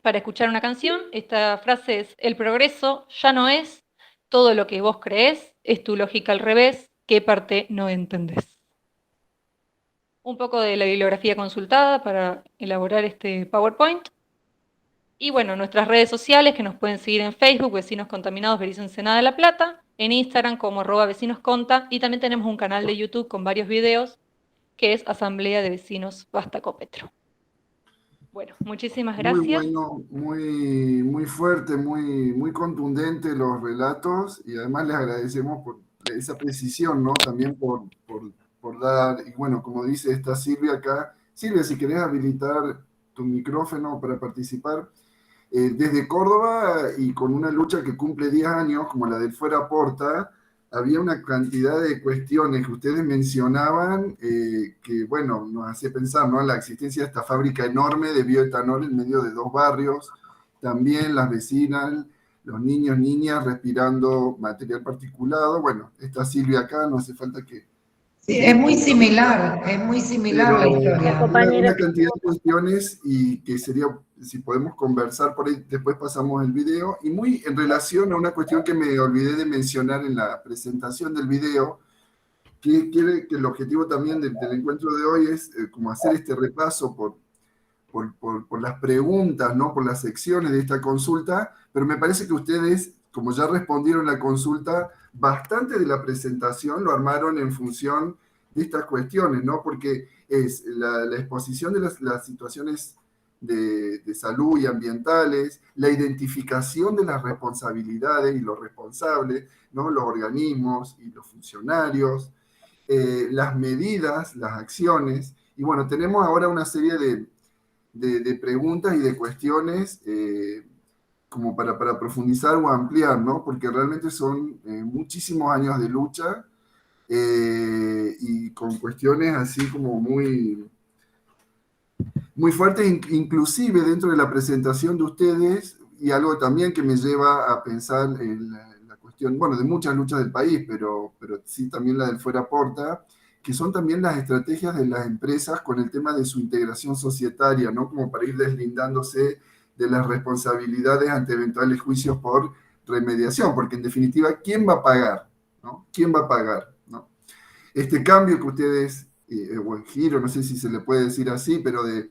para escuchar una canción. Esta frase es: el progreso ya no es todo lo que vos creés, es tu lógica al revés, ¿qué parte no entendés? Un poco de la bibliografía consultada para elaborar este PowerPoint. Y bueno, nuestras redes sociales, que nos pueden seguir en Facebook, Vecinos Contaminados Berisso Ensenada de la Plata, en Instagram como @vecinosconta, y también tenemos un canal de YouTube con varios videos, que es Asamblea de Vecinos Bastacópetro. Bueno, muchísimas Muy gracias. bueno, muy fuerte, muy contundente los relatos, y además les agradecemos por esa precisión, ¿no? También por dar, y bueno, como dice esta Silvia acá. Silvia, si querés habilitar tu micrófono para participar. Desde Córdoba, y con una lucha que cumple 10 años, como la del Fuera Porta, había una cantidad de cuestiones que ustedes mencionaban, que, bueno, nos hacía pensar, ¿no?, la existencia de esta fábrica enorme de bioetanol en medio de 2 barrios, también las vecinas, los niños, niñas respirando material particulado. Bueno, está Silvia acá, no hace falta que... Sí, es muy similar la historia. Una cantidad de cuestiones, y que sería, si podemos conversar por ahí, después pasamos el video. Y muy en relación a una cuestión que me olvidé de mencionar en la presentación del video, que el objetivo también del encuentro de hoy es como hacer este repaso por las preguntas, ¿no?, por las secciones de esta consulta, pero me parece que ustedes, como ya respondieron la consulta, bastante de la presentación lo armaron en función de estas cuestiones, ¿no? Porque es la exposición de las situaciones de salud y ambientales, la identificación de las responsabilidades y los responsables, ¿no?, los organismos y los funcionarios, las medidas, las acciones. Y bueno, tenemos ahora una serie de preguntas y de cuestiones como para profundizar o ampliar, ¿no? Porque realmente son muchísimos años de lucha, y con cuestiones así como muy fuertes, inclusive dentro de la presentación de ustedes, y algo también que me lleva a pensar en la cuestión, bueno, de muchas luchas del país, pero sí también la del Fuera Porta, que son también las estrategias de las empresas con el tema de su integración societaria, ¿no? Como para ir deslindándose de las responsabilidades ante eventuales juicios por remediación, porque en definitiva, ¿quién va a pagar? ¿No? ¿Quién va a pagar? ¿No? Este cambio que ustedes, o el giro, no sé si se le puede decir así, pero de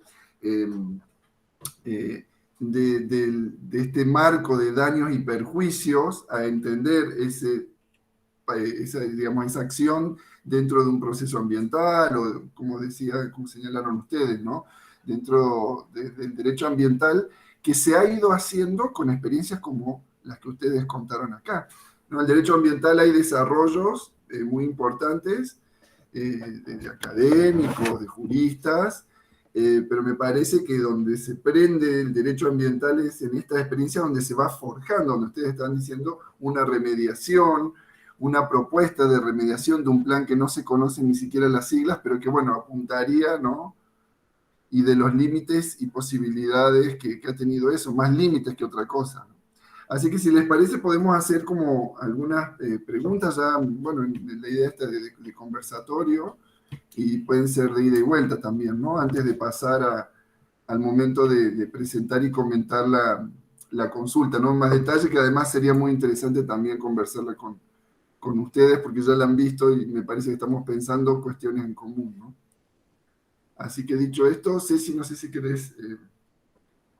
este marco de daños y perjuicios a entender esa acción dentro de un proceso ambiental, o como señalaron ustedes, ¿no?, dentro del derecho ambiental, que se ha ido haciendo con experiencias como las que ustedes contaron acá, ¿no? En el derecho ambiental hay desarrollos muy importantes, de académicos, de juristas, pero me parece que donde se prende el derecho ambiental es en esta experiencia donde se va forjando, donde ustedes están diciendo una remediación, una propuesta de remediación de un plan que no se conocen ni siquiera las siglas, pero que, bueno, apuntaría, ¿no?, y de los límites y posibilidades que ha tenido eso, más límites que otra cosa, ¿no? Así que si les parece podemos hacer como algunas preguntas ya, bueno, la idea esta de conversatorio, y pueden ser de ida y vuelta también, ¿no?, antes de pasar al momento de presentar y comentar la consulta, ¿no? Más detalle, que además sería muy interesante también conversarla con ustedes, porque ya la han visto y me parece que estamos pensando cuestiones en común, ¿no? Así que dicho esto, Ceci, no sé si querés,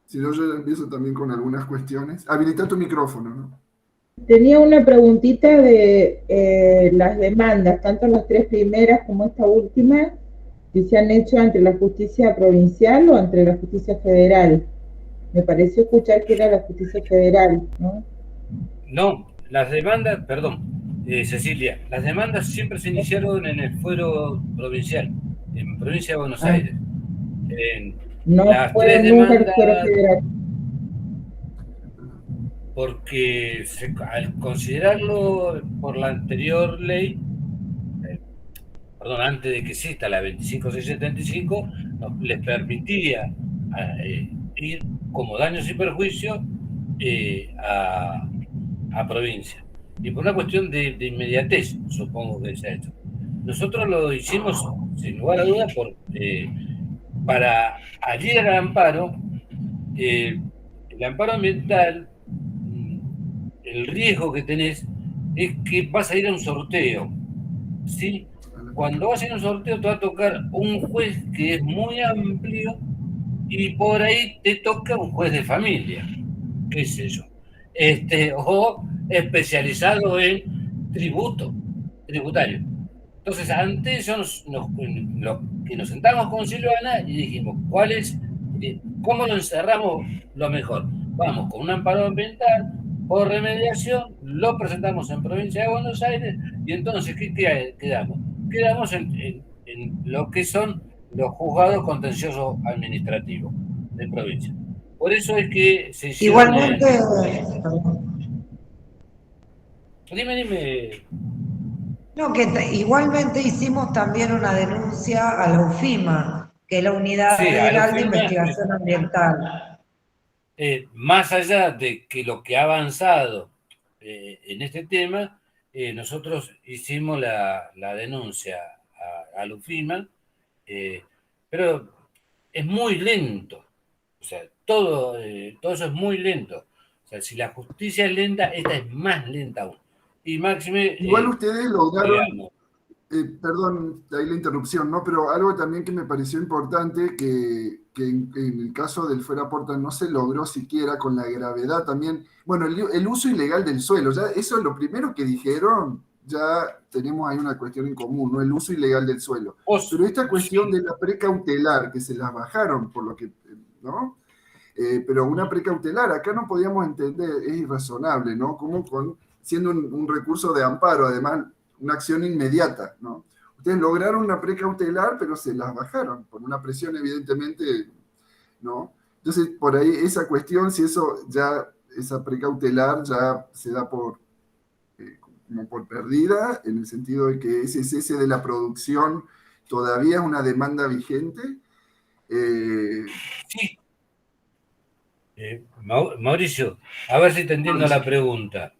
si no, yo ya empiezo también con algunas cuestiones. Habilita tu micrófono, ¿no? Tenía una preguntita de las demandas, tanto las tres primeras como esta última, que se han hecho ante la justicia provincial o ante la justicia federal. Me pareció escuchar que era la justicia federal, ¿no? No, las demandas, perdón, Cecilia, las demandas siempre se iniciaron en el fuero provincial, en provincia de Buenos Aires. No Las tres fueron nunca al demandas, fuero federal. porque al considerarlo por la anterior ley, perdón, antes de que exista la 25675, les permitía ir como daños y perjuicios a provincia. Y por una cuestión de inmediatez, supongo que se ha hecho. Nosotros lo hicimos, sin lugar a dudas, para allí al amparo, el amparo ambiental, el riesgo que tenés es que vas a ir a un sorteo, ¿sí? Cuando vas a ir a un sorteo te va a tocar un juez que es muy amplio y por ahí te toca un juez de familia, qué sé yo, o especializado en tributario. Entonces, ante eso nos sentamos con Silvana y dijimos, ¿cómo lo encerramos lo mejor? Vamos con un amparo ambiental por remediación, lo presentamos en provincia de Buenos Aires y entonces, ¿qué quedamos? Quedamos en lo que son los juzgados contenciosos administrativos de provincia. Por eso es que se hicieron Igualmente, Dime. no, igualmente hicimos también una denuncia a la UFIMA, que es la Unidad Sí, a los Federal de firmas, Investigación Ambiental. más allá de que lo que ha avanzado en este tema, nosotros hicimos la denuncia a Lufima, pero es muy lento. O sea, todo eso es muy lento. O sea, si la justicia es lenta, esta es más lenta aún. Y máxime, Igual ustedes lograron, digamos, perdón, ahí la interrupción, ¿no? Pero algo también que me pareció importante, que en el caso del Fuera Porta no se logró siquiera con la gravedad también. Bueno, el uso ilegal del suelo, ya eso es lo primero que dijeron, ya tenemos ahí una cuestión en común, ¿no? El uso ilegal del suelo. Pero esta cuestión de la precautelar, que se las bajaron, por lo que, ¿no? Pero una precautelar, acá no podíamos entender, es irrazonable, ¿no? Como siendo un recurso de amparo, además, una acción inmediata, ¿no? Ustedes lograron una precautelar, pero se las bajaron, por una presión evidentemente, ¿no? Entonces, por ahí esa cuestión, si eso ya, esa precautelar ya se da como por perdida, en el sentido de que ese cese de la producción todavía es una demanda vigente. Sí. Mauricio, a ver si te entiendo la pregunta.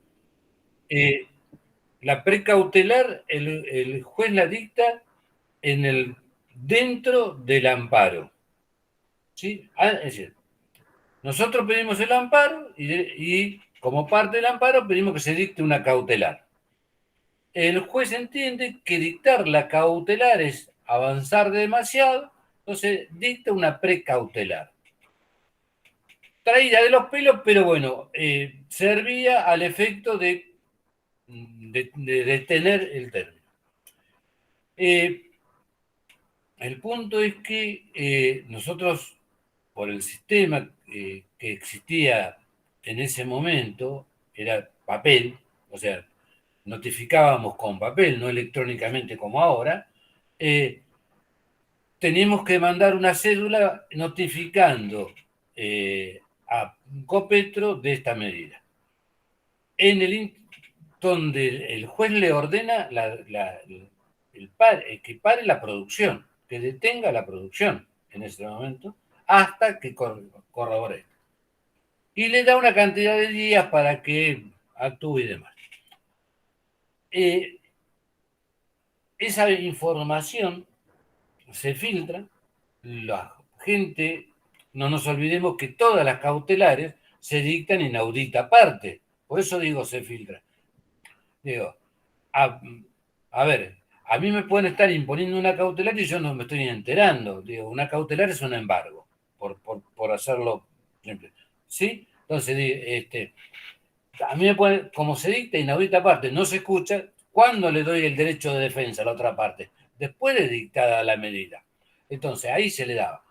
La precautelar, el juez la dicta dentro del amparo. ¿Sí? Es decir, nosotros pedimos el amparo y como parte del amparo pedimos que se dicte una cautelar. El juez entiende que dictar la cautelar es avanzar demasiado, entonces dicta una precautelar. Traída de los pelos, pero bueno, servía al efecto de detener el término. El punto es que nosotros, por el sistema que existía en ese momento, era papel, o sea, notificábamos con papel, no electrónicamente como ahora, teníamos que mandar una cédula notificando a Copetro de esta medida. Donde el juez le ordena que pare la producción, que detenga la producción en ese momento, hasta que corrobore. Y le da una cantidad de días para que actúe y demás. Esa información se filtra, la gente no nos olvidemos que todas las cautelares se dictan en audita parte. Por eso digo se filtra. Digo, a, a ver, a mí me pueden estar imponiendo una cautelar y yo no me estoy enterando. Digo, una cautelar es un embargo, por hacerlo simple. ¿Sí? Entonces, a mí me pueden, como se dicta inaudita parte, no se escucha, ¿cuándo le doy el derecho de defensa a la otra parte? Después de dictada la medida. Entonces, ahí se le daba.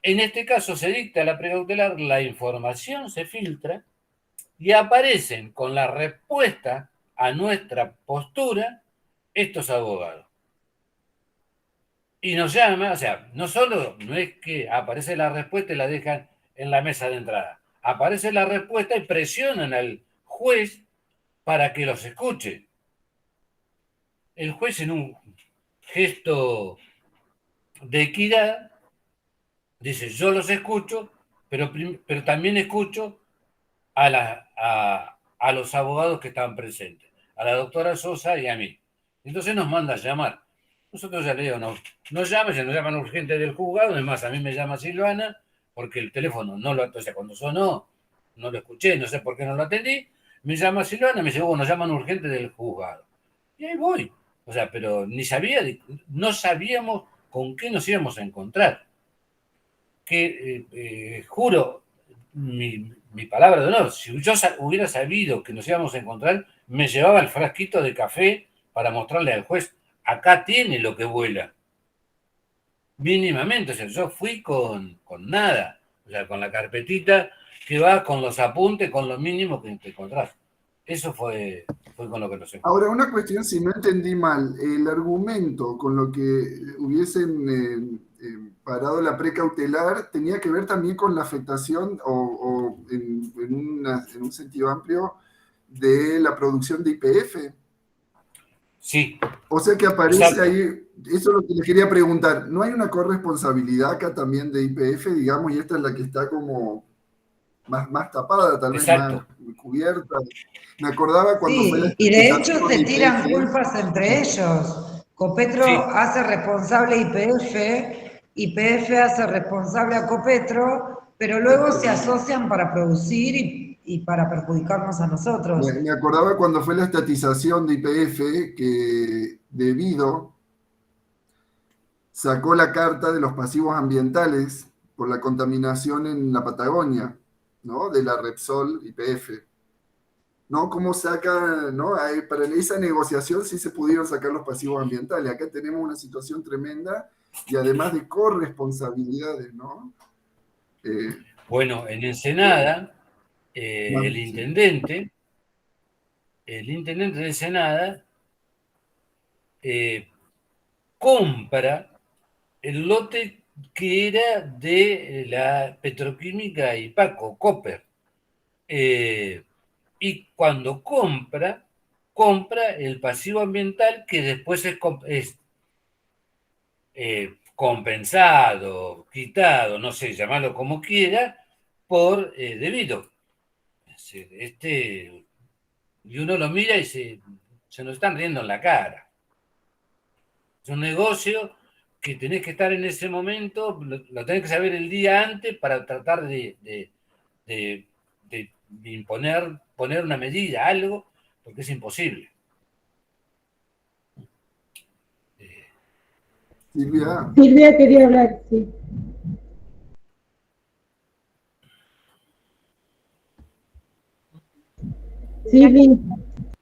En este caso se dicta la precautelar, la información se filtra y aparecen con la respuesta a nuestra postura estos abogados. Y nos llama, o sea, no solo no es que aparece la respuesta y la dejan en la mesa de entrada, aparece la respuesta y presionan al juez para que los escuche. El juez, en un gesto de equidad, dice, yo los escucho, pero también escucho a los abogados que estaban presentes, a la doctora Sosa y a mí. Entonces nos manda a llamar. Nosotros ya le digo, nos llaman urgente del juzgado, además a mí me llama Silvana, porque el teléfono no lo, o sea, cuando sonó, no lo escuché, no sé por qué no lo atendí, me llama Silvana, me dice, nos llaman urgente del juzgado. Y ahí voy. O sea, pero no sabíamos con qué nos íbamos a encontrar. Que juro, mi palabra de honor, si yo hubiera sabido que nos íbamos a encontrar, me llevaba el frasquito de café para mostrarle al juez, acá tiene lo que vuela. Mínimamente, o sea, yo fui con nada, o sea, con la carpetita que va con los apuntes, con lo mínimo que te encontrás. Eso fue con lo que nos encontramos. Ahora, una cuestión, si no entendí mal, el argumento con lo que hubiesen parado la precautelar tenía que ver también con la afectación o en un sentido amplio de la producción de YPF. Sí. O sea que aparece Exacto. ahí, eso es lo que les quería preguntar, ¿no hay una corresponsabilidad acá también de YPF, digamos, y esta es la que está como más tapada, tal vez Exacto. más cubierta? Me acordaba cuando fue la Sí, y de hecho estatización se de tiran YPF. culpas entre ellos. Copetro Sí. hace responsable a YPF, YPF hace responsable a Copetro, pero luego se asocian para producir y para perjudicarnos a nosotros. Me acordaba cuando fue la estatización de YPF que Debido sacó la carta de los pasivos ambientales por la contaminación en la Patagonia, ¿no? De la Repsol YPF. ¿No? ¿Cómo saca, no? Para esa negociación sí se pudieron sacar los pasivos ambientales. Acá tenemos una situación tremenda y además de corresponsabilidades, ¿no? Bueno, en Ensenada, el intendente de Ensenada compra el lote que era de la petroquímica Ipaco, Copper. Y cuando compra el pasivo ambiental que después es compensado, quitado, no sé, llamarlo como quiera, por Debido. Y uno lo mira y se nos están riendo en la cara. Es un negocio que tenés que estar en ese momento, lo tenés que saber el día antes para tratar de poner una medida, algo, porque es imposible. Silvia quería hablar, sí.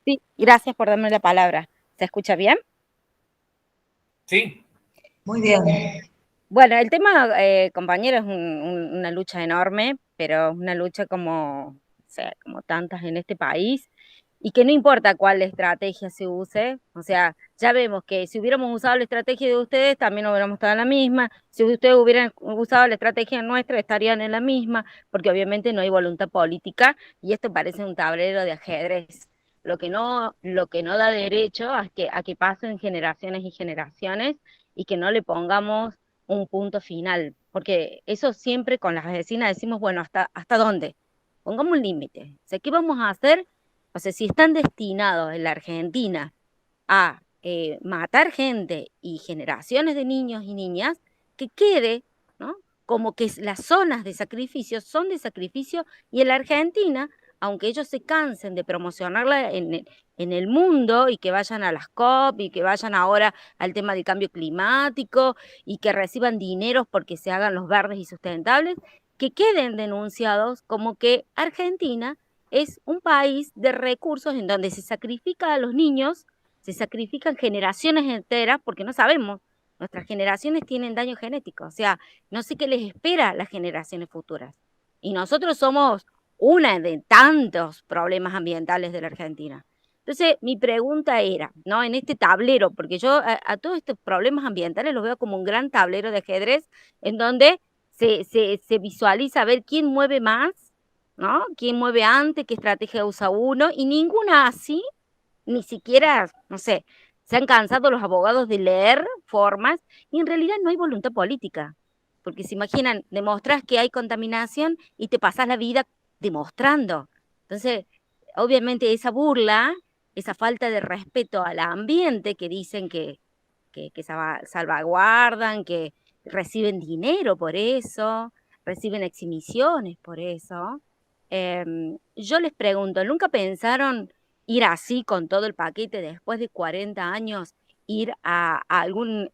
Sí, gracias por darme la palabra. ¿Se escucha bien? Sí. Muy bien. Bueno, el tema, compañero, es una lucha enorme, pero una lucha como tantas en este país, y que no importa cuál estrategia se use, o sea, ya vemos que si hubiéramos usado la estrategia de ustedes, también hubiéramos estado en la misma, si ustedes hubieran usado la estrategia nuestra, estarían en la misma, porque obviamente no hay voluntad política, y esto parece un tablero de ajedrez, lo que no da derecho a que pasen generaciones y generaciones, y que no le pongamos un punto final, porque eso siempre con las vecinas decimos, bueno, ¿hasta dónde? Pongamos un límite. O sea, ¿qué vamos a hacer? O sea, si están destinados en la Argentina a matar gente y generaciones de niños y niñas, que quede, ¿no? como que las zonas de sacrificio son de sacrificio, y en la Argentina, aunque ellos se cansen de promocionarla en el mundo y que vayan a las COP y que vayan ahora al tema del cambio climático y que reciban dineros porque se hagan los verdes y sustentables, que queden denunciados como que Argentina es un país de recursos en donde se sacrifica a los niños, se sacrifican generaciones enteras, porque no sabemos, nuestras generaciones tienen daño genético, o sea, no sé qué les espera a las generaciones futuras. Y nosotros somos una de tantos problemas ambientales de la Argentina. Entonces, mi pregunta era, ¿no? En este tablero, porque yo a todos estos problemas ambientales los veo como un gran tablero de ajedrez en donde se visualiza a ver quién mueve más, ¿no? ¿Quién mueve antes? ¿Qué estrategia usa uno? Y ninguna así, ni siquiera, no sé, se han cansado los abogados de leer formas y en realidad no hay voluntad política. Porque se imaginan, demostrás que hay contaminación y te pasás la vida demostrando. Entonces, obviamente esa burla, esa falta de respeto al ambiente que dicen que salvaguardan, que reciben dinero por eso, reciben exhibiciones por eso. Yo les pregunto, ¿nunca pensaron ir así con todo el paquete después de 40 años, ir a algún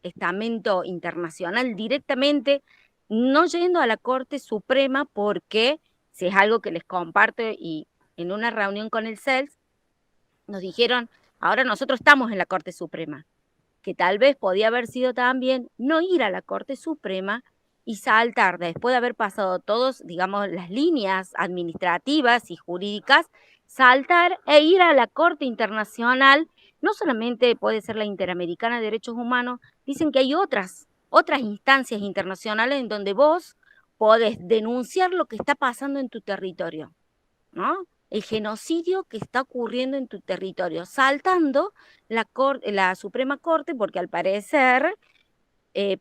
estamento internacional directamente, no yendo a la Corte Suprema porque si es algo que les comparto y en una reunión con el CELS nos dijeron, ahora nosotros estamos en la Corte Suprema, que tal vez podía haber sido también no ir a la Corte Suprema y saltar, después de haber pasado todos, digamos, las líneas administrativas y jurídicas, saltar e ir a la Corte Internacional, no solamente puede ser la Interamericana de Derechos Humanos, dicen que hay otras instancias internacionales en donde vos podés denunciar lo que está pasando en tu territorio, ¿no? El genocidio que está ocurriendo en tu territorio, saltando la Suprema Corte, porque al parecer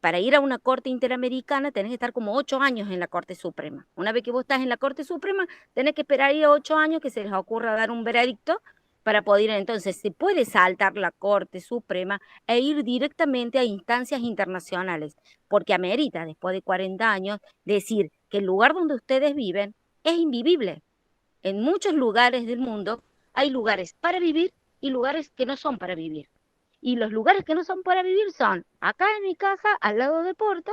para ir a una Corte Interamericana tenés que estar como 8 años en la Corte Suprema. Una vez que vos estás en la Corte Suprema, tenés que esperar ahí 8 años que se les ocurra dar un veredicto para poder ir. Entonces, se puede saltar la Corte Suprema e ir directamente a instancias internacionales, porque amerita, después de 40 años, decir que el lugar donde ustedes viven es invivible. En muchos lugares del mundo hay lugares para vivir y lugares que no son para vivir. Y los lugares que no son para vivir son acá en mi casa, al lado de Porta,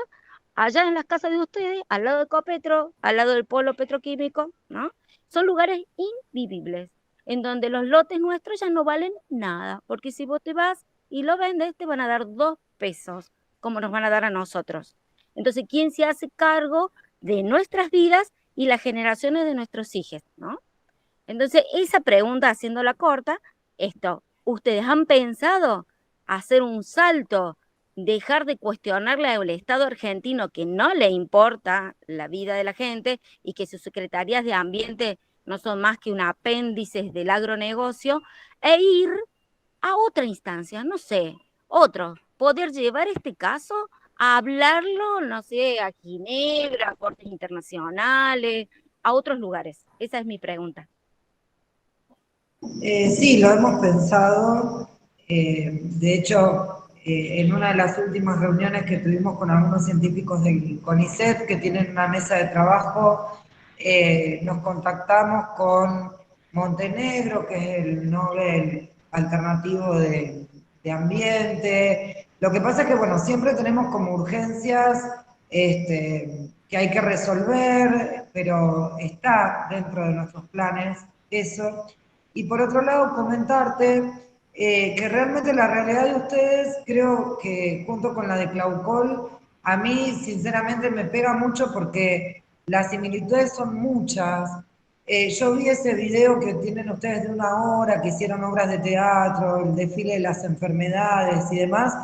allá en las casas de ustedes, al lado de Copetro, al lado del polo petroquímico, ¿no? Son lugares invivibles, en donde los lotes nuestros ya no valen nada, porque si vos te vas y lo vendes, te van a dar 2 pesos, como nos van a dar a nosotros. Entonces, ¿quién se hace cargo de nuestras vidas y las generaciones de nuestros hijos, ¿no? Entonces, esa pregunta, haciéndola corta, ¿ustedes han pensado hacer un salto, dejar de cuestionarle al Estado argentino que no le importa la vida de la gente y que sus secretarías de ambiente no son más que un apéndice del agronegocio, e ir a otra instancia, no sé, poder llevar este caso a hablarlo, no sé, a Ginebra, a cortes internacionales, a otros lugares? Esa es mi pregunta. Sí, lo hemos pensado. De hecho, en una de las últimas reuniones que tuvimos con algunos científicos del CONICET que tienen una mesa de trabajo, nos contactamos con Montenegro, que es el Nobel alternativo de ambiente. Lo que pasa es que, bueno, siempre tenemos como urgencias que hay que resolver, pero está dentro de nuestros planes eso. Y por otro lado, comentarte que realmente la realidad de ustedes, creo que junto con la de Claucol, a mí sinceramente me pega mucho porque las similitudes son muchas. Yo vi ese video que tienen ustedes de 1 hora, que hicieron obras de teatro, el desfile de las enfermedades y demás,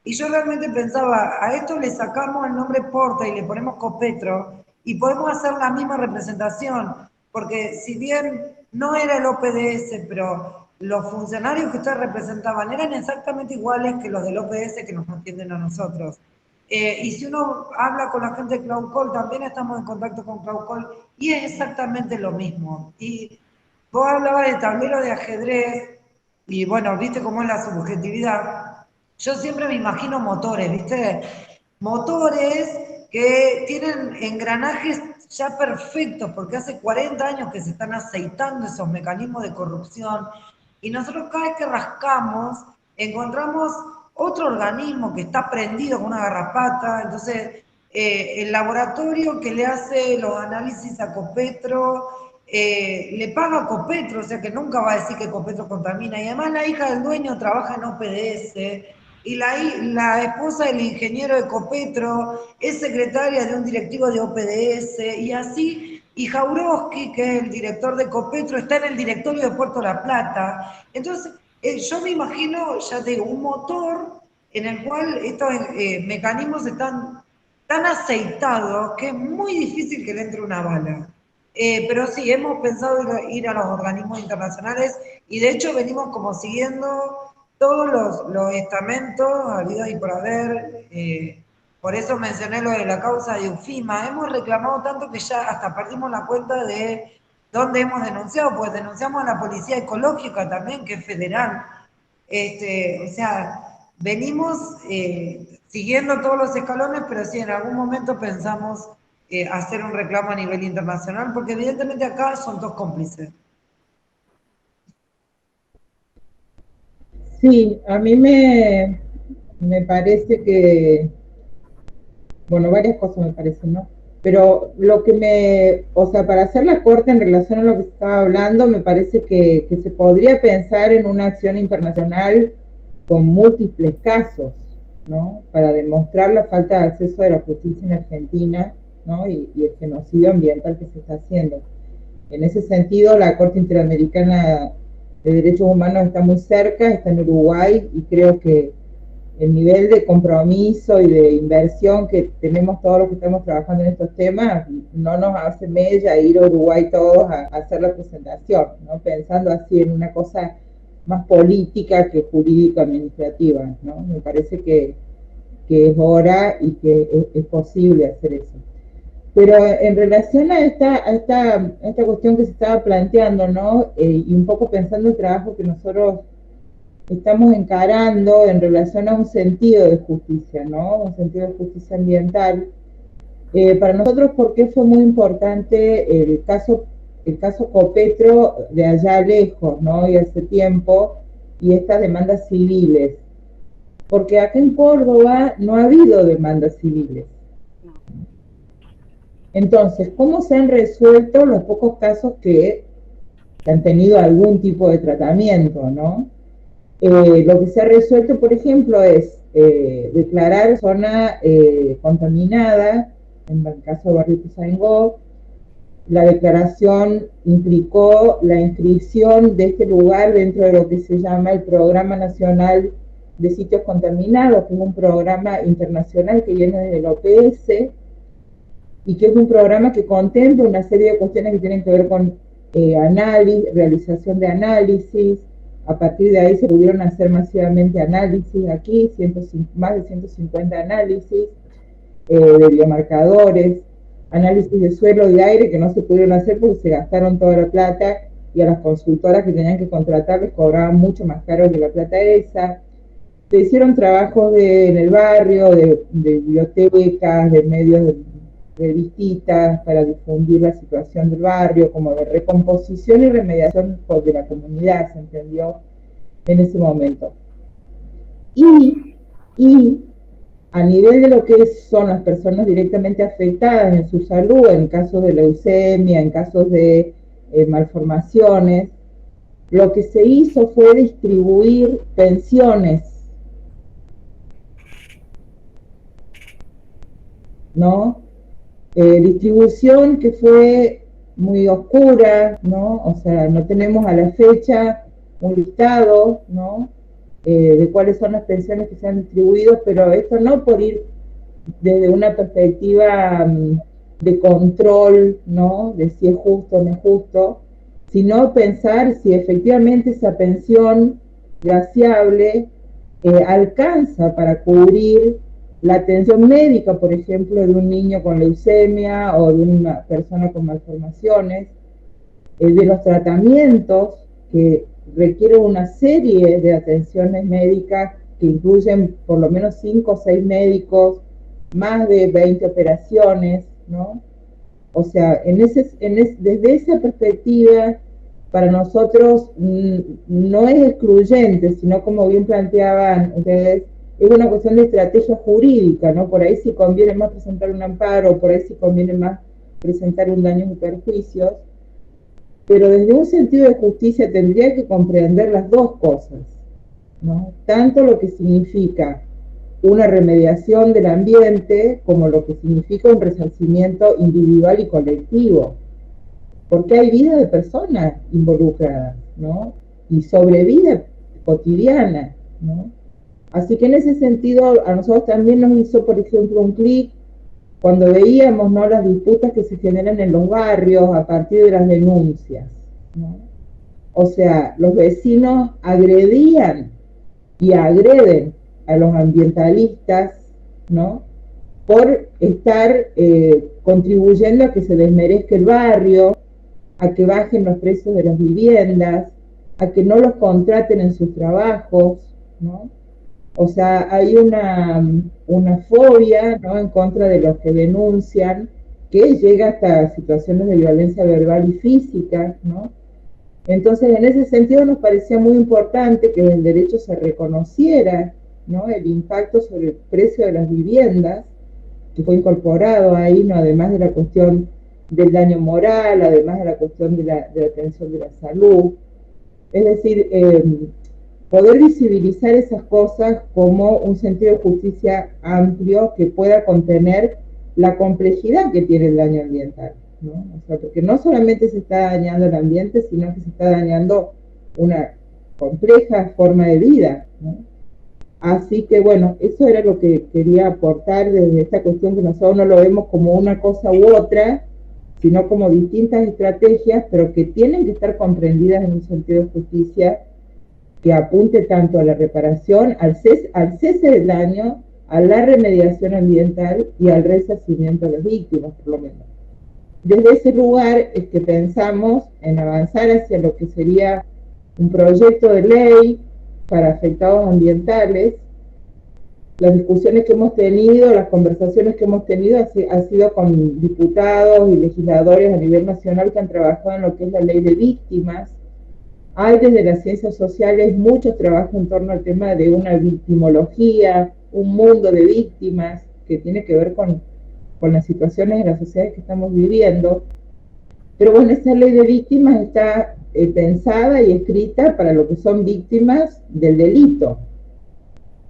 y yo realmente pensaba, a esto le sacamos el nombre Porta y le ponemos Copetro, y podemos hacer la misma representación, porque si bien no era el OPDS, pero los funcionarios que ustedes representaban eran exactamente iguales que los del OPDS que nos atienden a nosotros. Y si uno habla con la gente de Claucol, también estamos en contacto con Claucol, y es exactamente lo mismo. Y vos hablabas de tablero de ajedrez, y bueno, viste cómo es la subjetividad. Yo siempre me imagino motores, ¿viste? Motores que tienen engranajes ya perfectos, porque hace 40 años que se están aceitando esos mecanismos de corrupción, y nosotros cada vez que rascamos, encontramos otro organismo que está prendido con una garrapata. Entonces el laboratorio que le hace los análisis a Copetro, le paga a Copetro, o sea que nunca va a decir que Copetro contamina, y además la hija del dueño trabaja en OPDS, y la esposa del ingeniero de Copetro es secretaria de un directivo de OPDS, y así, y Jaurowski, que es el director de Copetro, está en el directorio de Puerto La Plata. Entonces, yo me imagino, ya te digo, un motor en el cual estos mecanismos están tan aceitados que es muy difícil que le entre una bala. Pero sí, hemos pensado ir a los organismos internacionales, y de hecho venimos como siguiendo todos los estamentos habidos y por haber. Por eso mencioné lo de la causa de UFIMA. Hemos reclamado tanto que ya hasta perdimos la cuenta de dónde hemos denunciado, pues denunciamos a la Policía Ecológica también, que es federal. O sea, venimos siguiendo todos los escalones, pero sí, en algún momento pensamos hacer un reclamo a nivel internacional, porque evidentemente acá son todos cómplices. Sí, a mí me parece que, bueno, varias cosas me parecen, ¿no? Pero lo que o sea, para hacer la corte en relación a lo que se estaba hablando, me parece que se podría pensar en una acción internacional con múltiples casos, ¿no? Para demostrar la falta de acceso de la justicia en Argentina, ¿no? Y el genocidio ambiental que se está haciendo. En ese sentido, la Corte Interamericana de Derechos Humanos está muy cerca, está en Uruguay, y creo que el nivel de compromiso y de inversión que tenemos todos los que estamos trabajando en estos temas no nos hace mella ir a Uruguay todos a hacer la presentación, ¿no? Pensando así en una cosa más política que jurídico-administrativa, ¿no? Me parece que es hora y que es posible hacer eso. Pero en relación a esta cuestión que se estaba planteando, ¿no? Y un poco pensando el trabajo que nosotros estamos encarando en relación a un sentido de justicia, ¿no? Un sentido de justicia ambiental. Para nosotros, ¿por qué fue muy importante el caso Copetro de allá lejos, ¿no? Y hace tiempo, y estas demandas civiles? Porque acá en Córdoba no ha habido demandas civiles. Entonces, ¿cómo se han resuelto los pocos casos que han tenido algún tipo de tratamiento, ¿no? Lo que se ha resuelto, por ejemplo, es declarar zona contaminada, en el caso de Barrio Ituzaingó. La declaración implicó la inscripción de este lugar dentro de lo que se llama el Programa Nacional de Sitios Contaminados, que es un programa internacional que viene desde el OPS, y que es un programa que contempla una serie de cuestiones que tienen que ver con realización de análisis. A partir de ahí se pudieron hacer masivamente análisis aquí, más de 150 análisis de biomarcadores, análisis de suelo y aire que no se pudieron hacer porque se gastaron toda la plata, y a las consultoras que tenían que contratar les cobraban mucho más caro que la plata esa. Se hicieron trabajos en el barrio, de bibliotecas, de medios de visitas para difundir la situación del barrio, como de recomposición y remediación de la comunidad, se entendió en ese momento. Y a nivel de lo que son las personas directamente afectadas en su salud, en casos de leucemia, en casos de malformaciones, lo que se hizo fue distribuir pensiones, ¿no? Distribución que fue muy oscura, ¿no? O sea, no tenemos a la fecha un listado, ¿no? De cuáles son las pensiones que se han distribuido, pero esto no por ir desde una perspectiva de control, ¿no? De si es justo o no es justo, sino pensar si efectivamente esa pensión graciable alcanza para cubrir la atención médica, por ejemplo, de un niño con leucemia o de una persona con malformaciones, de los tratamientos que requieren una serie de atenciones médicas que incluyen por lo menos 5 o 6 médicos más de 20 operaciones, ¿no? O sea, desde esa perspectiva, para nosotros no es excluyente, sino como bien planteaban ustedes, es una cuestión de estrategia jurídica, ¿no? Por ahí sí conviene más presentar un amparo, por ahí sí conviene más presentar un daño y perjuicios, pero desde un sentido de justicia tendría que comprender las dos cosas, ¿no? Tanto lo que significa una remediación del ambiente como lo que significa un resarcimiento individual y colectivo, porque hay vida de personas involucradas, ¿no? Y sobrevida cotidiana, ¿no? Así que en ese sentido a nosotros también nos hizo, por ejemplo, un clic cuando veíamos, ¿no?, las disputas que se generan en los barrios a partir de las denuncias, ¿no? O sea, los vecinos agredían y agreden a los ambientalistas, ¿no?, por estar contribuyendo a que se desmerezca el barrio, a que bajen los precios de las viviendas, a que no los contraten en sus trabajos, ¿no? O sea, hay una fobia, ¿no?, en contra de los que denuncian, que llega hasta situaciones de violencia verbal y física, ¿no? Entonces, en ese sentido nos parecía muy importante que en el derecho se reconociera, ¿no?, el impacto sobre el precio de las viviendas, que fue incorporado ahí, ¿no?, además de la cuestión del daño moral, además de la cuestión de la atención de la salud. Es decir, poder visibilizar esas cosas como un sentido de justicia amplio que pueda contener la complejidad que tiene el daño ambiental, ¿no? O sea, porque no solamente se está dañando el ambiente, sino que se está dañando una compleja forma de vida, ¿no? Así que bueno, eso era lo que quería aportar desde esta cuestión, que nosotros no lo vemos como una cosa u otra, sino como distintas estrategias, pero que tienen que estar comprendidas en un sentido de justicia que apunte tanto a la reparación, al cese del daño, a la remediación ambiental y al resarcimiento de las víctimas, por lo menos. Desde ese lugar es que pensamos en avanzar hacia lo que sería un proyecto de ley para afectados ambientales. Las discusiones que hemos tenido, las conversaciones que hemos tenido ha sido con diputados y legisladores a nivel nacional que han trabajado en lo que es la ley de víctimas. Hay desde las ciencias sociales mucho trabajo en torno al tema de una victimología, un mundo de víctimas que tiene que ver con las situaciones de las sociedades que estamos viviendo. Pero bueno, esa ley de víctimas está pensada y escrita para lo que son víctimas del delito.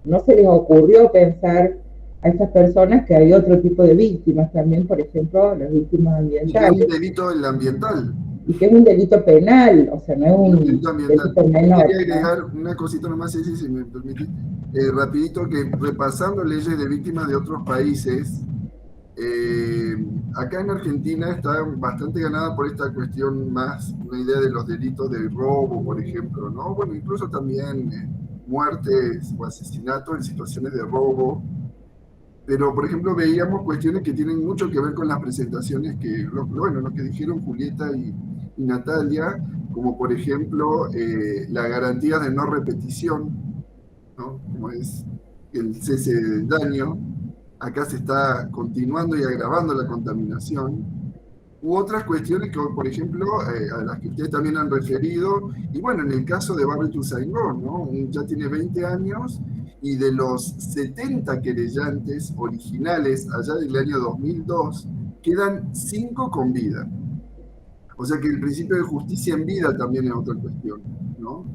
No se les ocurrió pensar a estas personas que hay otro tipo de víctimas también, por ejemplo, las víctimas ambientales. Y que es un delito en la ambiental. Y que es un delito penal, o sea, no es un delito menor. Quería agregar una cosita nomás, si me permite, rapidito, que repasando leyes de víctimas de otros países, acá en Argentina está bastante ganada por esta cuestión más, una idea de los delitos de robo, por ejemplo, ¿no? Bueno, incluso también muertes o asesinatos en situaciones de robo. Pero, por ejemplo, veíamos cuestiones que tienen mucho que ver con las presentaciones que, lo que dijeron Julieta y Natalia, como por ejemplo la garantía de no repetición, ¿no?, como es el cese del daño. Acá se está continuando y agravando la contaminación. U otras cuestiones que, por ejemplo, a las que ustedes también han referido, y bueno, en el caso de Barrio Ituzaingó, ¿no?, ya tiene 20 años, y de los 70 querellantes originales allá del año 2002, quedan 5 con vida. O sea que el principio de justicia en vida también es otra cuestión, ¿no?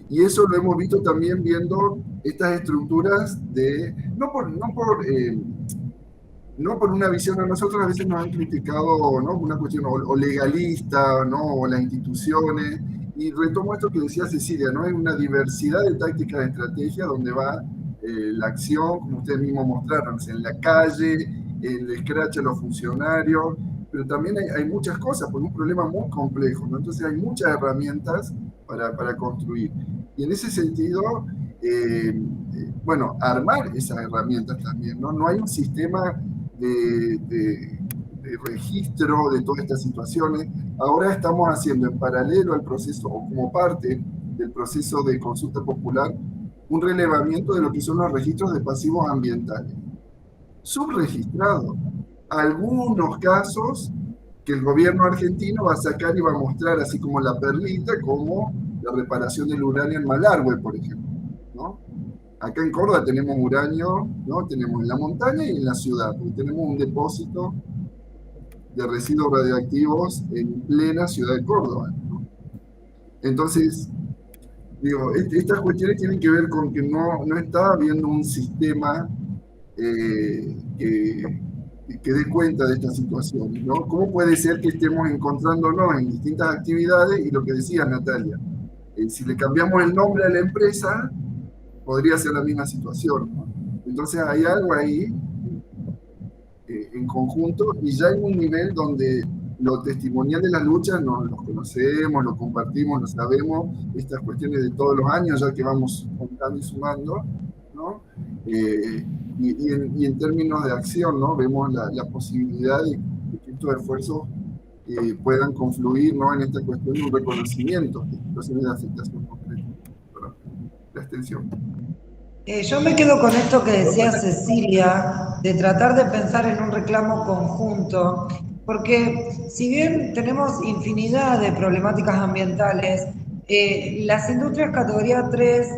Y eso lo hemos visto también viendo estas estructuras de, no por una visión, a nosotros a veces nos han criticado, ¿no?, una cuestión o legalista, ¿no?, o las instituciones, y retomo esto que decía Cecilia, ¿no?, hay una diversidad de tácticas de estrategia donde va la acción, como ustedes mismos mostraron, en la calle, el escrache a los funcionarios, pero también hay muchas cosas, porque es un problema muy complejo, ¿no? Entonces hay muchas herramientas para construir. Y en ese sentido, bueno, armar esas herramientas también, ¿no? No hay un sistema de registro de todas estas situaciones. Ahora estamos haciendo en paralelo al proceso, o como parte del proceso de consulta popular, un relevamiento de lo que son los registros de pasivos ambientales. subregistrado. Algunos casos que el gobierno argentino va a sacar y va a mostrar así como la perlita, como la reparación del uranio en Malargüe, por ejemplo, ¿no? Acá en Córdoba tenemos uranio, ¿no? Tenemos en la montaña y en la ciudad, porque tenemos un depósito de residuos radioactivos en plena ciudad de Córdoba, ¿no? Entonces, digo, estas cuestiones tienen que ver con que no está habiendo un sistema que dé cuenta de estas situaciones, ¿no? ¿Cómo puede ser que estemos encontrándonos en distintas actividades? Y lo que decía Natalia, si le cambiamos el nombre a la empresa, podría ser la misma situación, ¿no? Entonces hay algo ahí en conjunto, y ya en un nivel donde lo testimonial de la lucha nos lo conocemos, lo compartimos, lo sabemos, estas cuestiones de todos los años ya que vamos juntando y sumando, ¿no? Y en términos de acción, ¿no? Vemos la posibilidad de que estos esfuerzos puedan confluir, ¿no? En esta cuestión de un reconocimiento de situaciones de afectación concreta. La extensión. Yo me quedo con esto que decía Cecilia, de tratar de pensar en un reclamo conjunto, porque si bien tenemos infinidad de problemáticas ambientales, las industrias categoría 3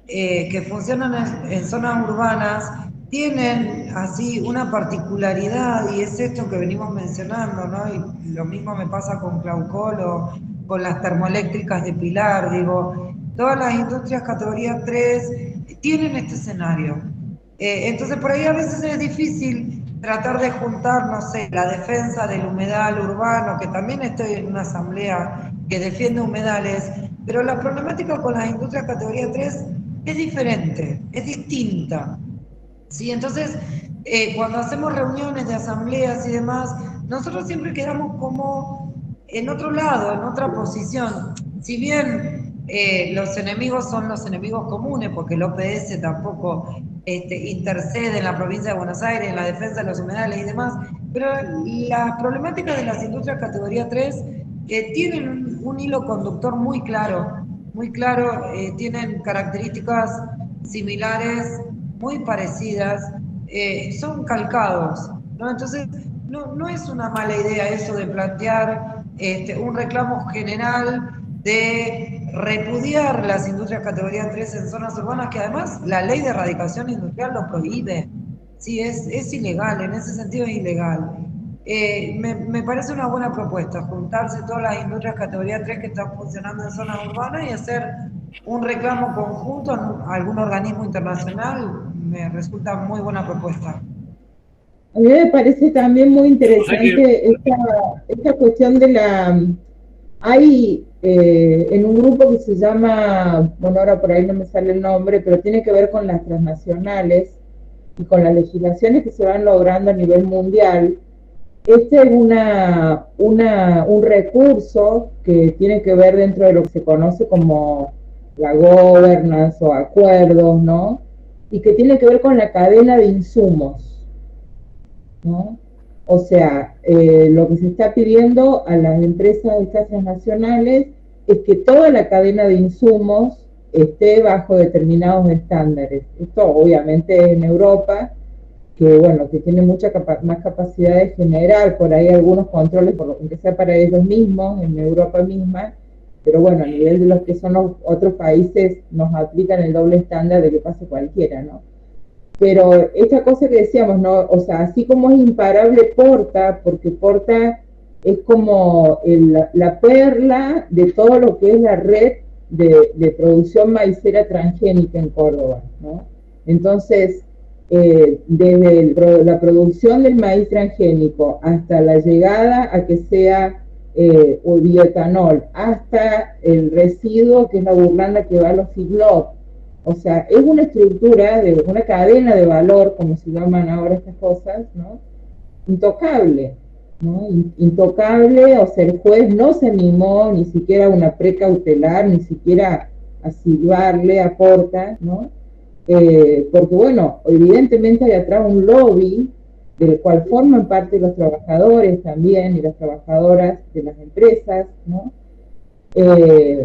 que funcionan en zonas urbanas tienen así una particularidad, y es esto que venimos mencionando, ¿no? Y lo mismo me pasa con Claucol o con las termoeléctricas de Pilar, digo, todas las industrias categoría 3 tienen este escenario. Entonces por ahí a veces es difícil tratar de juntar, no sé, la defensa del humedal urbano, que también estoy en una asamblea que defiende humedales, pero la problemática con las industrias categoría 3 es diferente, es distinta. ¿Sí? Entonces, cuando hacemos reuniones de asambleas y demás, nosotros siempre quedamos como en otro lado, en otra posición. Si bien los enemigos son los enemigos comunes, porque el OPS tampoco intercede en la provincia de Buenos Aires en la defensa de los humedales y demás, pero las problemáticas de las industrias categoría 3 tienen un hilo conductor muy claro, tienen características similares, muy parecidas, son calcados, ¿no? Entonces, no es una mala idea eso de plantear un reclamo general de repudiar las industrias categoría 3 en zonas urbanas, que además la ley de erradicación industrial lo prohíbe. Sí, es ilegal, en ese sentido es ilegal. Me parece una buena propuesta, juntarse todas las industrias categoría 3 que están funcionando en zonas urbanas y hacer un reclamo conjunto en algún organismo internacional. Me resulta muy buena propuesta. A mí me parece también muy interesante esta cuestión de la... Hay en un grupo que se llama, bueno, ahora por ahí no me sale el nombre, pero tiene que ver con las transnacionales y con las legislaciones que se van logrando a nivel mundial. Este es un recurso que tiene que ver dentro de lo que se conoce como la governance o acuerdos, ¿no? Y que tiene que ver con la cadena de insumos, ¿no? O sea, lo que se está pidiendo a las empresas estas transnacionales es que toda la cadena de insumos esté bajo determinados estándares. Esto obviamente en Europa, que bueno, que tiene mucha más capacidad de generar por ahí algunos controles, por lo que sea para ellos mismos, en Europa misma, pero bueno, a nivel de los que son los otros países nos aplican el doble estándar de que pase cualquiera, ¿no? Pero esta cosa que decíamos, ¿no? O sea, así como es imparable Porta, porque Porta es como la perla de todo lo que es la red de producción maicera transgénica en Córdoba, ¿no? Entonces, desde la producción del maíz transgénico hasta la llegada a que sea bioetanol, hasta el residuo que es la burlanda que va a los feedlots. O sea, es una estructura, de una cadena de valor, como se llaman ahora estas cosas, ¿no? Intocable, ¿no? Intocable, o sea, el juez no se animó ni siquiera a una precautelar, ni siquiera a silbarle a Porta, ¿no? Porque bueno, evidentemente hay atrás un lobby del cual forman parte los trabajadores también y las trabajadoras de las empresas, ¿no?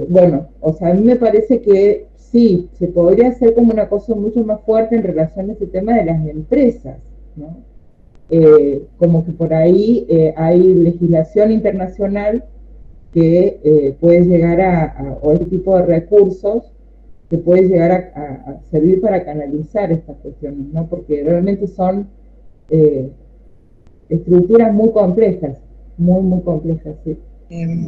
Bueno, o sea, a mí me parece que sí, se podría hacer como una cosa mucho más fuerte en relación a ese tema de las empresas, ¿no? como que por ahí hay legislación internacional que puede llegar o este tipo de recursos que puede llegar a servir para canalizar estas cuestiones, ¿no? Porque realmente son eh, estructuras muy complejas, muy complejas, sí.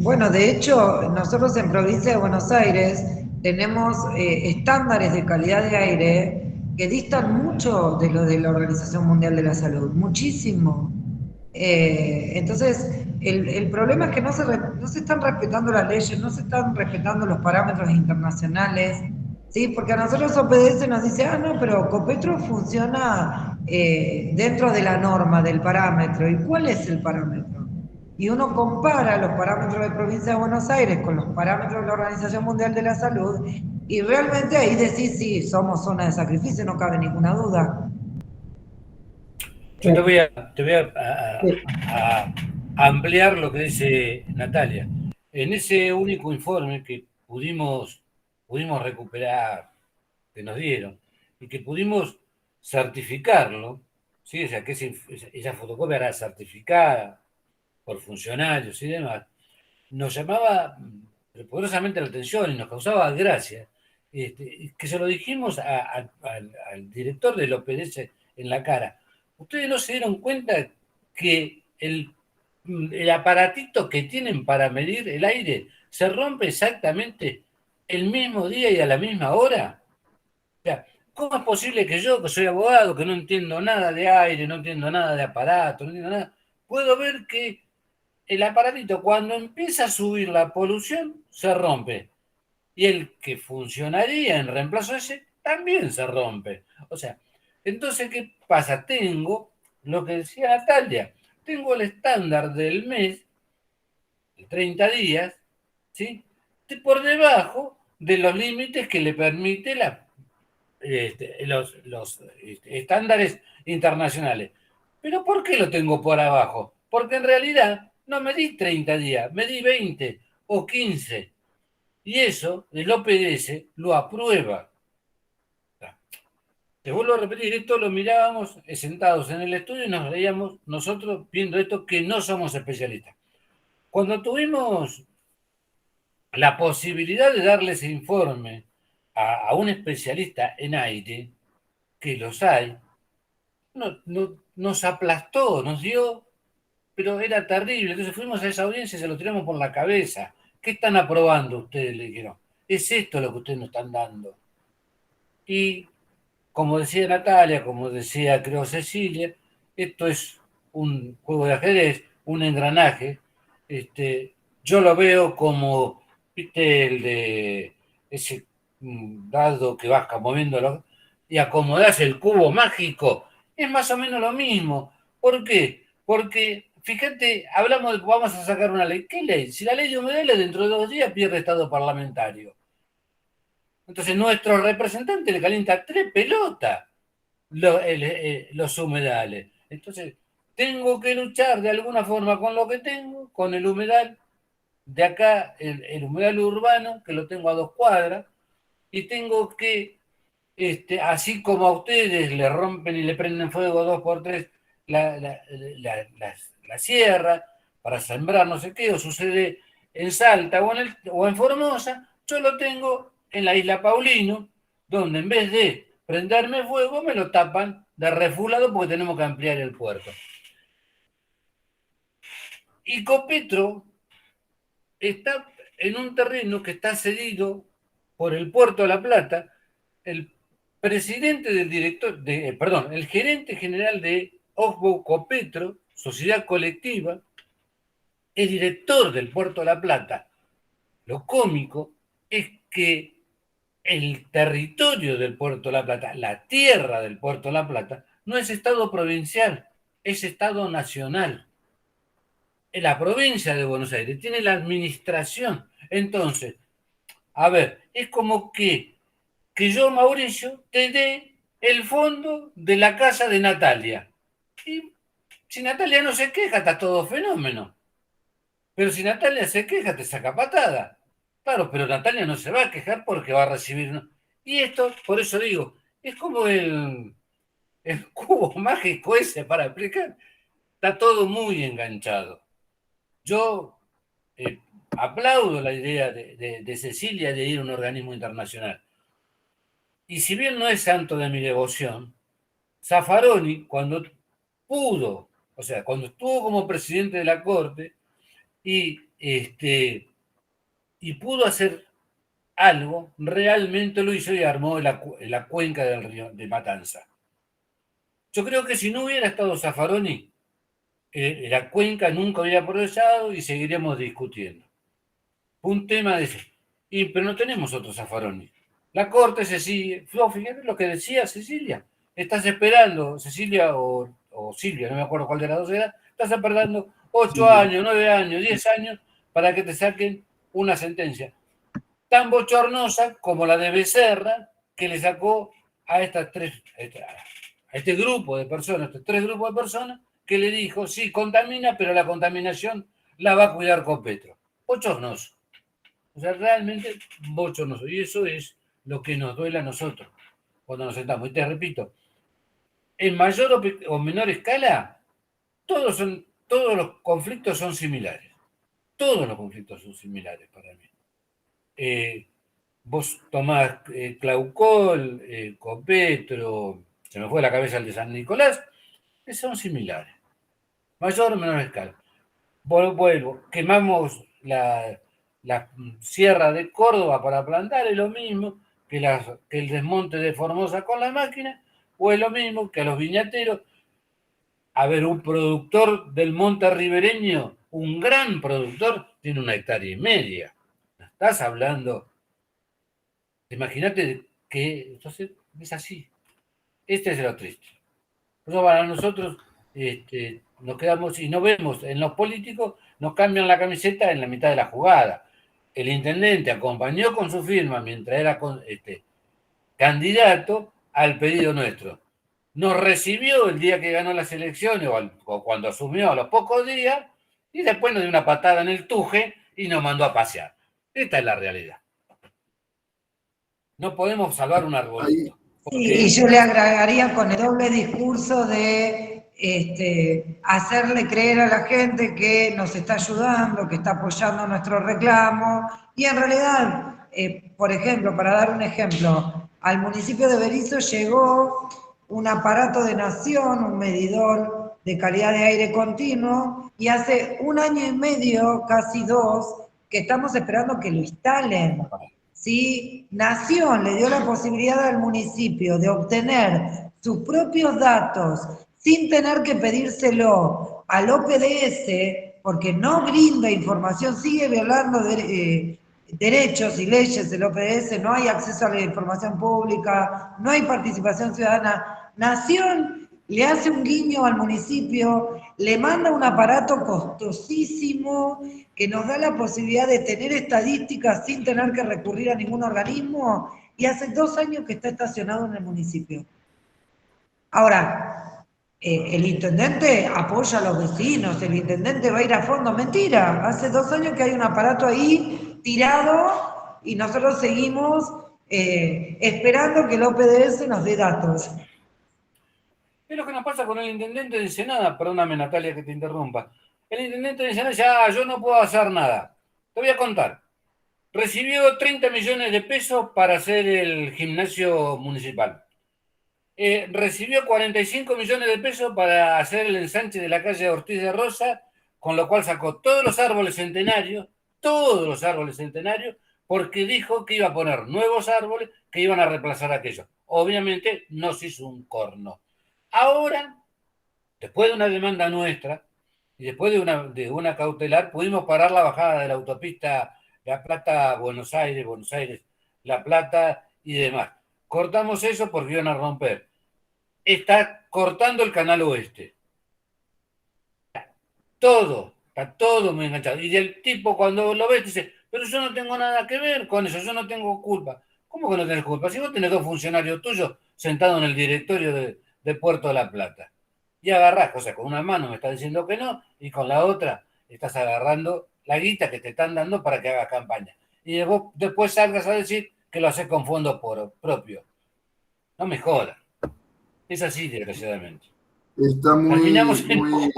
Bueno, de hecho, nosotros en Provincia de Buenos Aires tenemos estándares de calidad de aire que distan mucho de lo de la Organización Mundial de la Salud, muchísimo. Entonces, el problema es que no se están respetando las leyes, no se están respetando los parámetros internacionales, ¿sí? Porque a nosotros OPDS nos dice, ah, no, pero Copetro funciona dentro de la norma, del parámetro. ¿Y cuál es el parámetro? Y uno compara los parámetros de Provincia de Buenos Aires con los parámetros de la Organización Mundial de la Salud y realmente ahí decís, sí, somos zona de sacrificio, no cabe ninguna duda. Yo te Claro, voy sí. a ampliar lo que dice Natalia. En ese único informe que pudimos recuperar, que nos dieron, y que pudimos certificarlo, ¿sí? O sea, que esa fotocopia era certificada por funcionarios y demás, nos llamaba poderosamente la atención y nos causaba gracia, que se lo dijimos al director del OPDS en la cara. ¿Ustedes no se dieron cuenta que el aparatito que tienen para medir el aire se rompe exactamente el mismo día y a la misma hora? O sea, ¿cómo es posible que yo, que soy abogado, que no entiendo nada de aire, no entiendo nada de aparato, no entiendo nada, puedo ver que el aparatito cuando empieza a subir la polución se rompe? Y el que funcionaría en reemplazo de ese también se rompe. O sea, entonces, ¿qué pasa? Tengo lo que decía Natalia, tengo el estándar del mes, de 30 días, ¿sí? Por debajo de los límites que le permite los estándares internacionales. ¿Pero por qué lo tengo por abajo? Porque en realidad no me di 30 días, me di 20 o 15. Y eso el OPDS lo aprueba. Te vuelvo a repetir, esto lo mirábamos sentados en el estudio y nos veíamos nosotros viendo esto que no somos especialistas. Cuando tuvimos la posibilidad de darle ese informe a un especialista en aire, que los hay, nos aplastó, nos dio, pero era terrible. Entonces fuimos a esa audiencia y se lo tiramos por la cabeza. ¿Qué están aprobando ustedes? Le dijeron. Es esto lo que ustedes nos están dando. Y como decía Natalia, como decía creo Cecilia, esto es un juego de ajedrez, un engranaje. Yo lo veo como, viste, el de ese dado que vas moviéndolo y acomodás el cubo mágico. Es más o menos lo mismo. ¿Por qué? Porque, fíjate, vamos a sacar una ley. ¿Qué ley? Si la ley de humedales dentro de 2 días pierde estado parlamentario. Entonces nuestro representante le calienta 3 pelotas los humedales. Entonces tengo que luchar de alguna forma con lo que tengo, con el humedal de acá, el humedal urbano, que lo tengo a 2 cuadras, y tengo que, así como a ustedes le rompen y le prenden fuego 2x3 la sierra para sembrar no sé qué, o sucede en Salta o en Formosa, yo lo tengo en la isla Paulino, donde en vez de prenderme fuego me lo tapan de refulado porque tenemos que ampliar el puerto. Y Copetro está en un terreno que está cedido por el Puerto de La Plata. El presidente del director, perdón, el gerente general de Osbo Copetro, sociedad colectiva, es director del Puerto de La Plata. Lo cómico es que el territorio del Puerto de La Plata, la tierra del Puerto de La Plata, no es estado provincial, es estado nacional. La provincia de Buenos Aires tiene la administración. Entonces, a ver, es como que yo, Mauricio, te dé el fondo de la casa de Natalia. Y si Natalia no se queja, está todo fenómeno. Pero si Natalia se queja, te saca patada. Claro, pero Natalia no se va a quejar porque va a recibir. Y esto, por eso digo, es como el cubo mágico ese para explicar. Está todo muy enganchado. Yo aplaudo la idea de Cecilia de ir a un organismo internacional. Y si bien no es santo de mi devoción, Zaffaroni, cuando pudo, o sea, cuando estuvo como presidente de la Corte y pudo hacer algo, realmente lo hizo y armó la cuenca del río de Matanza. Yo creo que si no hubiera estado Zaffaroni, la cuenca nunca hubiera progresado y seguiremos discutiendo. Un tema de ese. Pero no tenemos otro Zaffaroni. La Corte se sigue. Fíjate lo que decía Cecilia. Estás esperando, Cecilia o Silvia, no me acuerdo cuál de las dos era, estás esperando 8 años, 9 años, 10 años para que te saquen una sentencia tan bochornosa como la de Becerra, que le sacó a este grupo de personas, estos 3 grupos de personas, que le dijo, sí, contamina, pero la contaminación la va a cuidar con Petro. Bochornoso. O sea, realmente bochornoso. Y eso es lo que nos duele a nosotros cuando nos sentamos. Y te repito, en mayor o menor escala, todos los conflictos son similares. Todos los conflictos son similares para mí. Vos tomás Claucol, Copetro, se me fue la cabeza el de San Nicolás, que son similares. Mayor o menor escala. Vuelvo, quemamos la sierra de Córdoba para plantar, es lo mismo que el desmonte de Formosa con la máquina, o es lo mismo que a los viñateros. A ver, un productor del monte ribereño, un gran productor, tiene 1,5 hectáreas. Estás hablando, imagínate que entonces es así. Este es lo triste. Pero para nosotros nos quedamos y no vemos, en los políticos nos cambian la camiseta en la mitad de la jugada. El intendente acompañó con su firma mientras era candidato al pedido nuestro. Nos recibió el día que ganó las elecciones o cuando asumió a los pocos días y después nos dio una patada en el tuje y nos mandó a pasear. Esta es la realidad. No podemos salvar un arbolito. Y yo le agregaría con el doble discurso de hacerle creer a la gente que nos está ayudando, que está apoyando nuestro reclamo. Y en realidad, por ejemplo, para dar un ejemplo, al municipio de Berisso llegó un aparato de Nación, un medidor de calidad de aire continuo, y hace 1 año y medio, casi 2, que estamos esperando que lo instalen. ¿Sí? Nación le dio la posibilidad al municipio de obtener sus propios datos sin tener que pedírselo al OPDS, porque no brinda información, sigue violando derechos y leyes del OPDS, no hay acceso a la información pública, no hay participación ciudadana. Nación le hace un guiño al municipio, le manda un aparato costosísimo que nos da la posibilidad de tener estadísticas sin tener que recurrir a ningún organismo, y hace 2 años que está estacionado en el municipio. Ahora, el intendente apoya a los vecinos, el intendente va a ir a fondo. Mentira, hace 2 años que hay un aparato ahí tirado y nosotros seguimos esperando que el OPDS nos dé datos. Es lo que nos pasa con el intendente de Ensenada. Perdóname, Natalia, que te interrumpa. El intendente de Ensenada ya, yo no puedo hacer nada. Te voy a contar. Recibió 30 millones de pesos para hacer el gimnasio municipal. Recibió 45 millones de pesos para hacer el ensanche de la calle Ortiz de Rosa, con lo cual sacó todos los árboles centenarios, porque dijo que iba a poner nuevos árboles que iban a reemplazar aquellos. Obviamente no se hizo un corno. Ahora, después de una demanda nuestra y después de una cautelar, pudimos parar la bajada de la autopista La Plata-Buenos Aires, La Plata y demás. Cortamos eso porque iban a romper. Está cortando el canal oeste. Está todo muy enganchado. Y el tipo cuando lo ves dice, pero yo no tengo nada que ver con eso, yo no tengo culpa. ¿Cómo que no tenés culpa? Si vos tenés 2 funcionarios tuyos sentados en el directorio de Puerto de la Plata. Y agarrás, o sea, con una mano me estás diciendo que no, y con la otra estás agarrando la guita que te están dando para que hagas campaña. Y vos después salgas a decir que lo haces con fondos propios. No me jodas. Es así, desgraciadamente. Está Terminamos muy,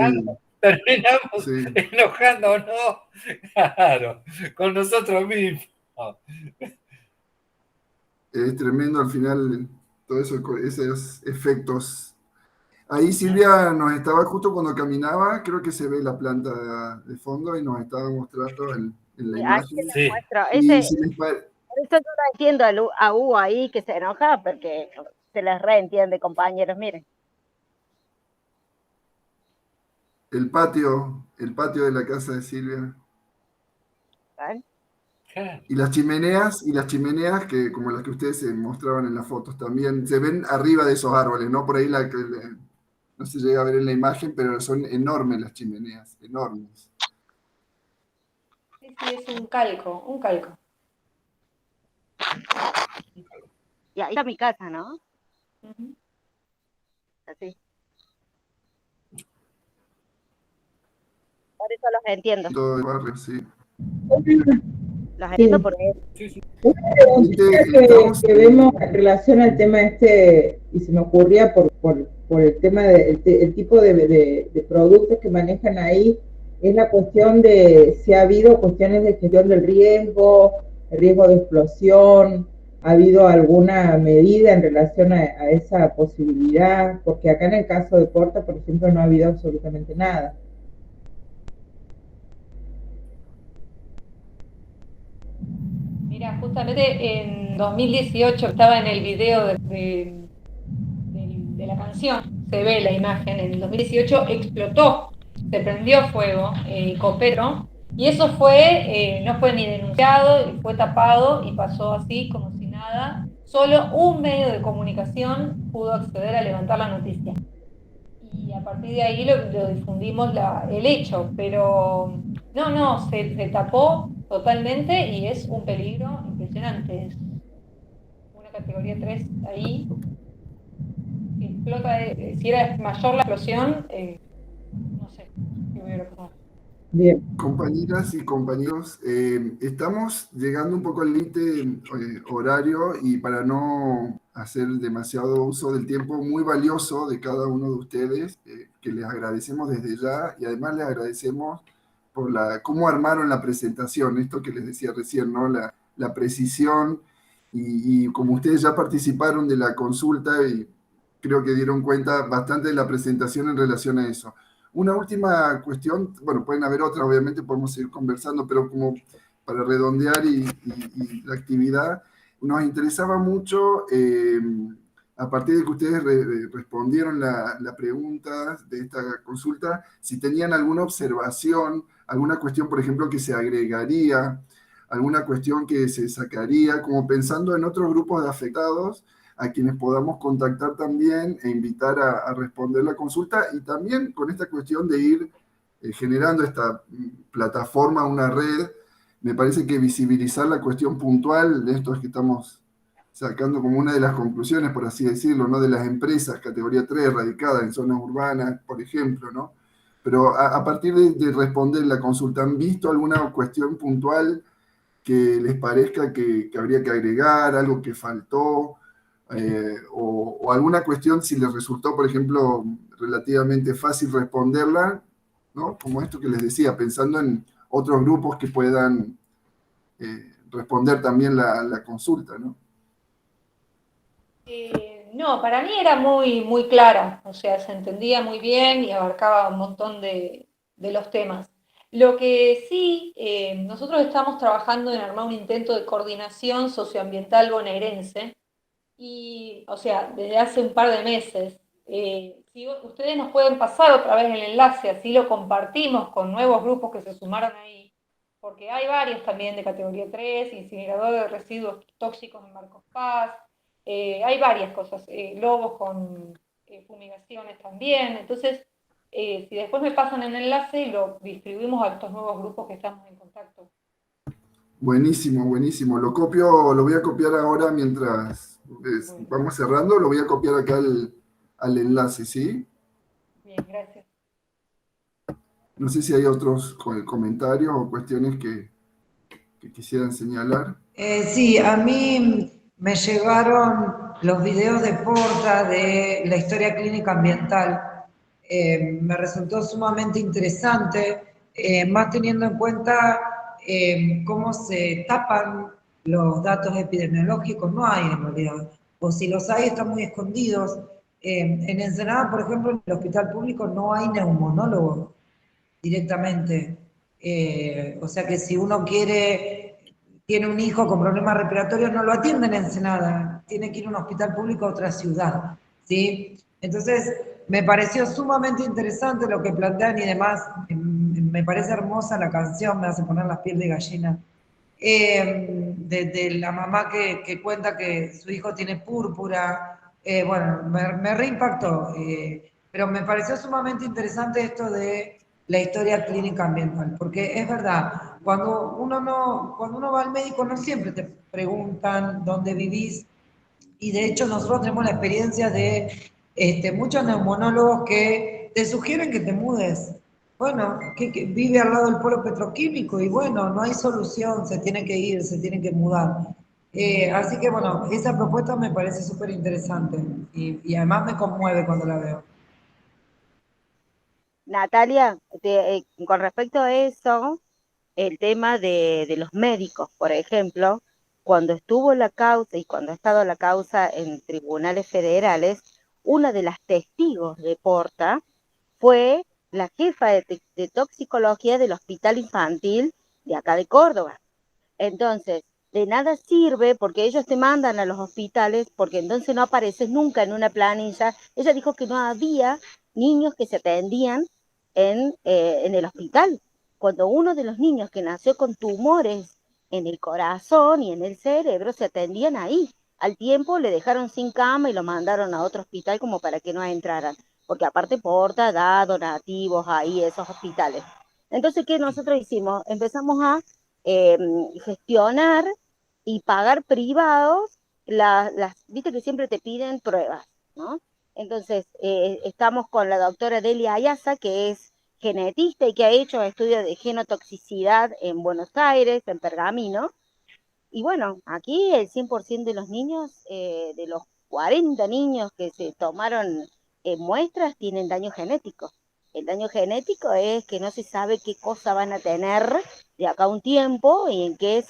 terminamos sí, enojándonos, claro, con nosotros mismos. es tremendo al final todos esos efectos. Ahí Silvia nos estaba, justo cuando caminaba, creo que se ve la planta de fondo y nos estaba mostrando en la Ahí te imagen. lo Sí, muestro. Y si les pa- Por eso yo no entiendo a Hugo ahí que se enoja, porque se les reentiende, compañeros, miren. el patio de la casa de Silvia. ¿Saben? claro. Y las chimeneas que, como las que ustedes se mostraban en las fotos, también se ven arriba de esos árboles, ¿no? Por ahí no se llega a ver en la imagen, pero son enormes las chimeneas, enormes. Sí, sí, es un calco, un calco. Y ahí está mi casa, ¿no? Ujú. Así. Por eso los entiendo. Todo el barrio, sí. Los entiendo porque Sí, sí. Una preguntita Estamos, que vemos en relación al tema este, y se me ocurría por el tema el tipo de productos que manejan ahí, es la cuestión de si ha habido cuestiones de gestión del riesgo, el riesgo de explosión, ha habido alguna medida en relación a esa posibilidad, porque acá en el caso de Porta, por ejemplo, no ha habido absolutamente nada. Mira, justamente en 2018 estaba en el video de la canción, se ve la imagen, en el 2018 explotó, se prendió fuego Copero, y eso no fue ni denunciado, y fue tapado y pasó así como si nada. Solo un medio de comunicación pudo acceder a levantar la noticia. Y a partir de ahí lo difundimos el hecho, pero no, se tapó totalmente y es un peligro impresionante. Es una categoría 3 ahí. Si explota, si era mayor la explosión, no sé qué hubiera pasado. Bien. compañeras y compañeros, estamos llegando un poco al límite horario y para no hacer demasiado uso del tiempo muy valioso de cada uno de ustedes, que les agradecemos desde ya y además les agradecemos por cómo armaron la presentación, esto que les decía recién, ¿no? La precisión y como ustedes ya participaron de la consulta y creo que dieron cuenta bastante de la presentación en relación a eso. Una última cuestión, bueno, pueden haber otras, obviamente podemos seguir conversando, pero como para redondear y la actividad, nos interesaba mucho, a partir de que ustedes respondieron la pregunta de esta consulta, si tenían alguna observación, alguna cuestión, por ejemplo, que se agregaría, alguna cuestión que se sacaría, como pensando en otros grupos de afectados, a quienes podamos contactar también e invitar a responder la consulta y también con esta cuestión de ir generando esta plataforma, una red, me parece que visibilizar la cuestión puntual de esto es que estamos sacando como una de las conclusiones, por así decirlo, ¿no? De las empresas categoría 3 radicadas en zonas urbanas, por ejemplo, ¿no? Pero a partir de responder la consulta, ¿han visto alguna cuestión puntual que les parezca que habría que agregar, algo que faltó? O alguna cuestión, si les resultó, por ejemplo, relativamente fácil responderla, ¿no? Como esto que les decía, pensando en otros grupos que puedan responder también la consulta, ¿no? No, para mí era muy clara, o sea, se entendía muy bien y abarcaba un montón de los temas. Lo que sí, nosotros estamos trabajando en armar un intento de coordinación socioambiental bonaerense, y, o sea, desde hace un par de meses. Si ustedes nos pueden pasar otra vez el enlace, así lo compartimos con nuevos grupos que se sumaron ahí, porque hay varios también de categoría 3, incinerador de residuos tóxicos en Marcos Paz, hay varias cosas, lobos con fumigaciones también. Entonces, si después me pasan el enlace, lo distribuimos a estos nuevos grupos que estamos en contacto. Buenísimo, buenísimo. Lo voy a copiar ahora mientras vamos cerrando, lo voy a copiar acá al enlace, ¿sí? Bien, gracias. No sé si hay otros comentarios o cuestiones que quisieran señalar. Sí, a mí me llegaron los videos de Porta, de la historia clínica ambiental, me resultó sumamente interesante, más teniendo en cuenta cómo se tapan los datos epidemiológicos, no hay en realidad, o si los hay están muy escondidos. En Ensenada, por ejemplo, en el hospital público no hay neumonólogos directamente. O sea que si uno tiene un hijo con problemas respiratorios, no lo atienden en Ensenada, tiene que ir a un hospital público a otra ciudad, ¿sí? Entonces, me pareció sumamente interesante lo que plantean y demás. Me parece hermosa la canción, me hace poner la piel de gallina. De la mamá que cuenta que su hijo tiene púrpura. Bueno, me reimpactó. Pero me pareció sumamente interesante esto de la historia clínica ambiental, porque es verdad, cuando uno va al médico no siempre te preguntan dónde vivís, y de hecho nosotros tenemos la experiencia de muchos neumonólogos que te sugieren que te mudes. Bueno, que vive al lado del polo petroquímico y bueno, no hay solución, se tiene que ir, se tiene que mudar. Así que bueno, esa propuesta me parece súper interesante y además me conmueve cuando la veo. Natalia, con respecto a eso, el tema de los médicos, por ejemplo, cuando estuvo la causa y cuando ha estado la causa en tribunales federales, una de las testigos de Porta fue la jefa de toxicología del Hospital Infantil de acá de Córdoba. Entonces, de nada sirve porque ellos te mandan a los hospitales porque entonces no apareces nunca en una planilla. Ella dijo que no había niños que se atendían en el hospital. Cuando uno de los niños que nació con tumores en el corazón y en el cerebro se atendían ahí. Al tiempo le dejaron sin cama y lo mandaron a otro hospital como para que no entraran, porque aparte Porta da donativos ahí esos hospitales. Entonces, ¿qué nosotros hicimos? Empezamos a eh, gestionar y pagar privados viste que siempre te piden pruebas, ¿no? Entonces, estamos con la doctora Delia Ayaza, que es genetista y que ha hecho estudios de genotoxicidad en Buenos Aires, en Pergamino. Y bueno, aquí el 100% de los niños, de los 40 niños que se tomaron muestras, tienen daño genético. El daño genético es que no se sabe qué cosa van a tener de acá a un tiempo y en qué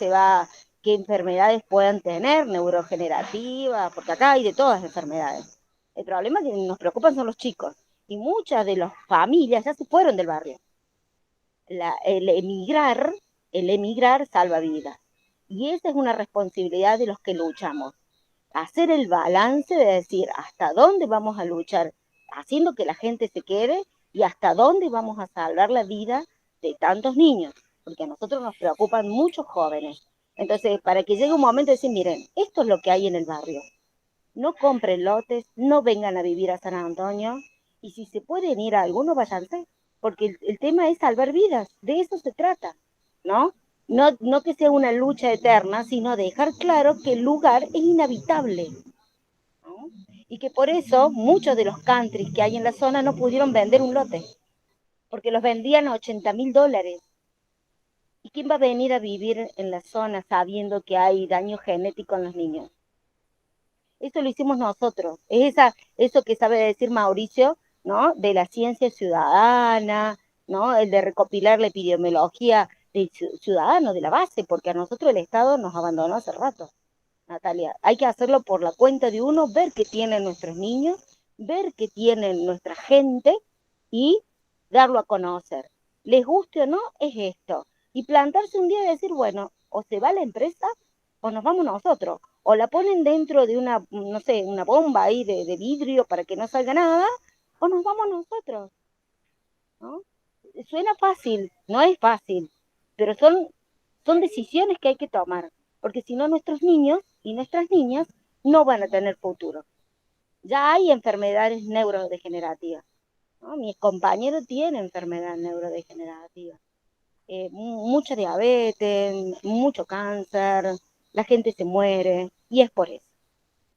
enfermedades puedan tener, neurogenerativas, porque acá hay de todas las enfermedades. El problema que nos preocupan son los chicos y muchas de las familias ya se fueron del barrio. El emigrar salva vidas. Y esa es una responsabilidad de los que luchamos. Hacer el balance de decir hasta dónde vamos a luchar haciendo que la gente se quede y hasta dónde vamos a salvar la vida de tantos niños, porque a nosotros nos preocupan muchos jóvenes. Entonces, para que llegue un momento de decir, miren, esto es lo que hay en el barrio. No compren lotes, no vengan a vivir a San Antonio, y si se pueden ir a algunos, váyanse, porque el tema es salvar vidas, de eso se trata, ¿no? No que sea una lucha eterna, sino dejar claro que el lugar es inhabitable, ¿no? Y que por eso muchos de los countries que hay en la zona no pudieron vender un lote, porque los vendían a $80.000. ¿Y quién va a venir a vivir en la zona sabiendo que hay daño genético en los niños? Eso lo hicimos nosotros. Es eso que sabe decir Mauricio, ¿no? De la ciencia ciudadana, ¿no? El de recopilar la epidemiología del ciudadano, de la base, porque a nosotros el Estado nos abandonó hace rato, Natalia. Hay que hacerlo por la cuenta de uno, ver qué tienen nuestros niños, ver qué tienen nuestra gente y darlo a conocer. Les guste o no, es esto. Y plantarse un día y decir, bueno, o se va la empresa o nos vamos nosotros. O la ponen dentro de una, no sé, una bomba ahí de vidrio para que no salga nada, o nos vamos nosotros, ¿no? Suena fácil, no es fácil, pero son decisiones que hay que tomar, porque si no nuestros niños y nuestras niñas no van a tener futuro. Ya hay enfermedades neurodegenerativas, ¿no? Mi compañero tiene enfermedad neurodegenerativa, mucha diabetes, mucho cáncer, la gente se muere, y es por eso.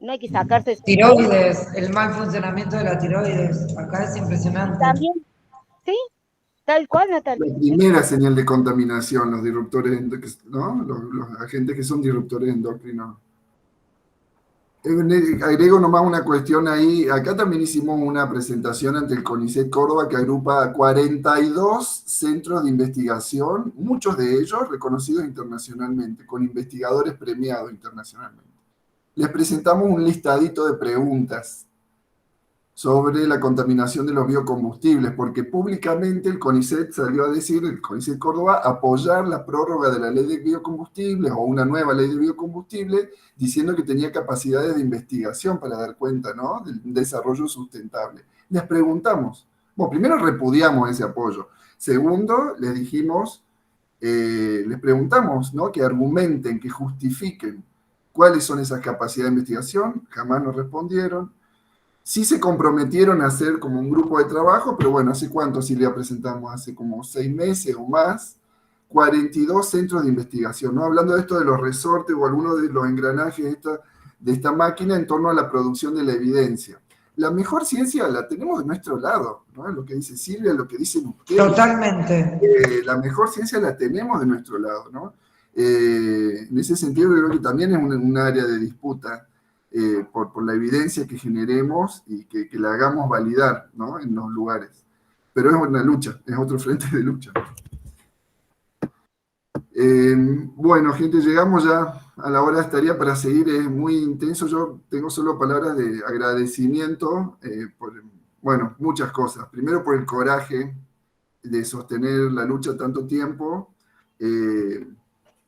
No hay que sacarse su tiempo. Tiroides, el mal funcionamiento de la tiroides, acá es Y impresionante. también, sí, tal cual, La Natalia. primera señal de contaminación, los disruptores, ¿no? Los agentes que son disruptores endocrinos. Agrego nomás una cuestión ahí. Acá también hicimos una presentación ante el CONICET Córdoba que agrupa 42 centros de investigación, muchos de ellos reconocidos internacionalmente, con investigadores premiados internacionalmente. Les presentamos un listadito de preguntas sobre la contaminación de los biocombustibles, porque públicamente el CONICET salió a decir, el CONICET Córdoba, apoyar la prórroga de la ley de biocombustibles o una nueva ley de biocombustibles, diciendo que tenía capacidades de investigación para dar cuenta, ¿no?, del desarrollo sustentable. Les preguntamos, bueno, primero repudiamos ese apoyo. Segundo, les dijimos, les preguntamos, ¿no?, que argumenten, que justifiquen cuáles son esas capacidades de investigación. Jamás nos respondieron. Sí se comprometieron a hacer como un grupo de trabajo, pero bueno, ¿hace cuánto sí le presentamos? Hace como 6 meses o más, 42 centros de investigación, ¿no? Hablando de esto de los resortes o algunos de los engranajes de esta máquina en torno a la producción de la evidencia. La mejor ciencia la tenemos de nuestro lado, ¿no? Lo que dice Silvia, lo que dicen ustedes. Totalmente. La mejor ciencia la tenemos de nuestro lado, ¿no? En ese sentido, creo que también es un área de disputa. Por la evidencia que generemos y que la hagamos validar, ¿no?, en los lugares. Pero es una lucha, es otro frente de lucha. Bueno, gente, llegamos ya a la hora de estaría para seguir, es muy intenso. Yo tengo solo palabras de agradecimiento por, bueno, muchas cosas. Primero por el coraje de sostener la lucha tanto tiempo,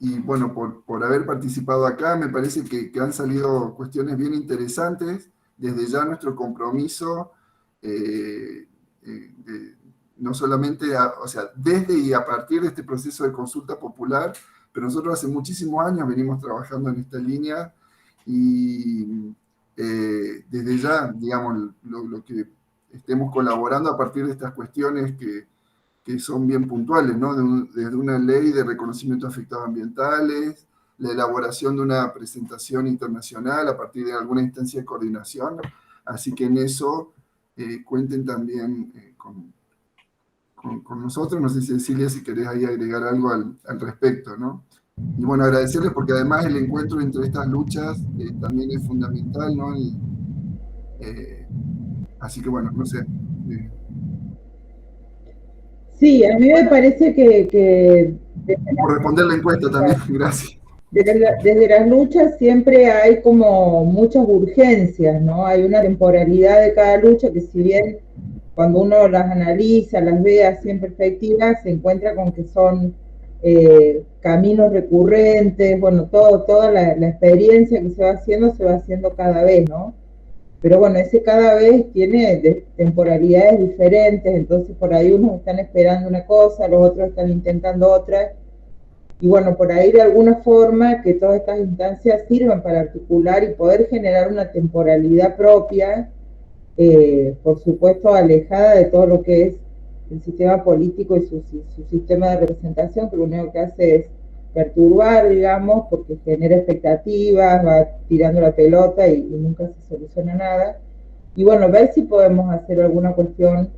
y bueno, por haber participado acá. Me parece que han salido cuestiones bien interesantes. Desde ya nuestro compromiso, no solamente, o sea, desde y a partir de este proceso de consulta popular, pero nosotros hace muchísimos años venimos trabajando en esta línea, y desde ya, digamos, lo que estemos colaborando a partir de estas cuestiones que son bien puntuales, ¿no? Desde una ley de reconocimiento de afectados ambientales, la elaboración de una presentación internacional a partir de alguna instancia de coordinación. Así que en eso cuenten también con nosotros. No sé, Cecilia, si querés ahí agregar algo al respecto, ¿no? Y bueno, agradecerles porque además el encuentro entre estas luchas también es fundamental, ¿no? Así que bueno, no sé. Sí, a mí me parece que por responder la encuesta también, gracias. Desde las luchas siempre hay como muchas urgencias, ¿no? Hay una temporalidad de cada lucha que, si bien cuando uno las analiza, las ve así en perspectiva, se encuentra con que son caminos recurrentes. Bueno, toda la experiencia que se va haciendo cada vez, ¿no? Pero bueno, ese cada vez tiene temporalidades diferentes, entonces por ahí unos están esperando una cosa, los otros están intentando otra, y bueno, por ahí de alguna forma que todas estas instancias sirvan para articular y poder generar una temporalidad propia, por supuesto alejada de todo lo que es el sistema político y su sistema de representación, que lo único que hace es perturbar, digamos, porque genera expectativas, va tirando la pelota y nunca se soluciona nada. Y bueno, ver si podemos hacer alguna cuestión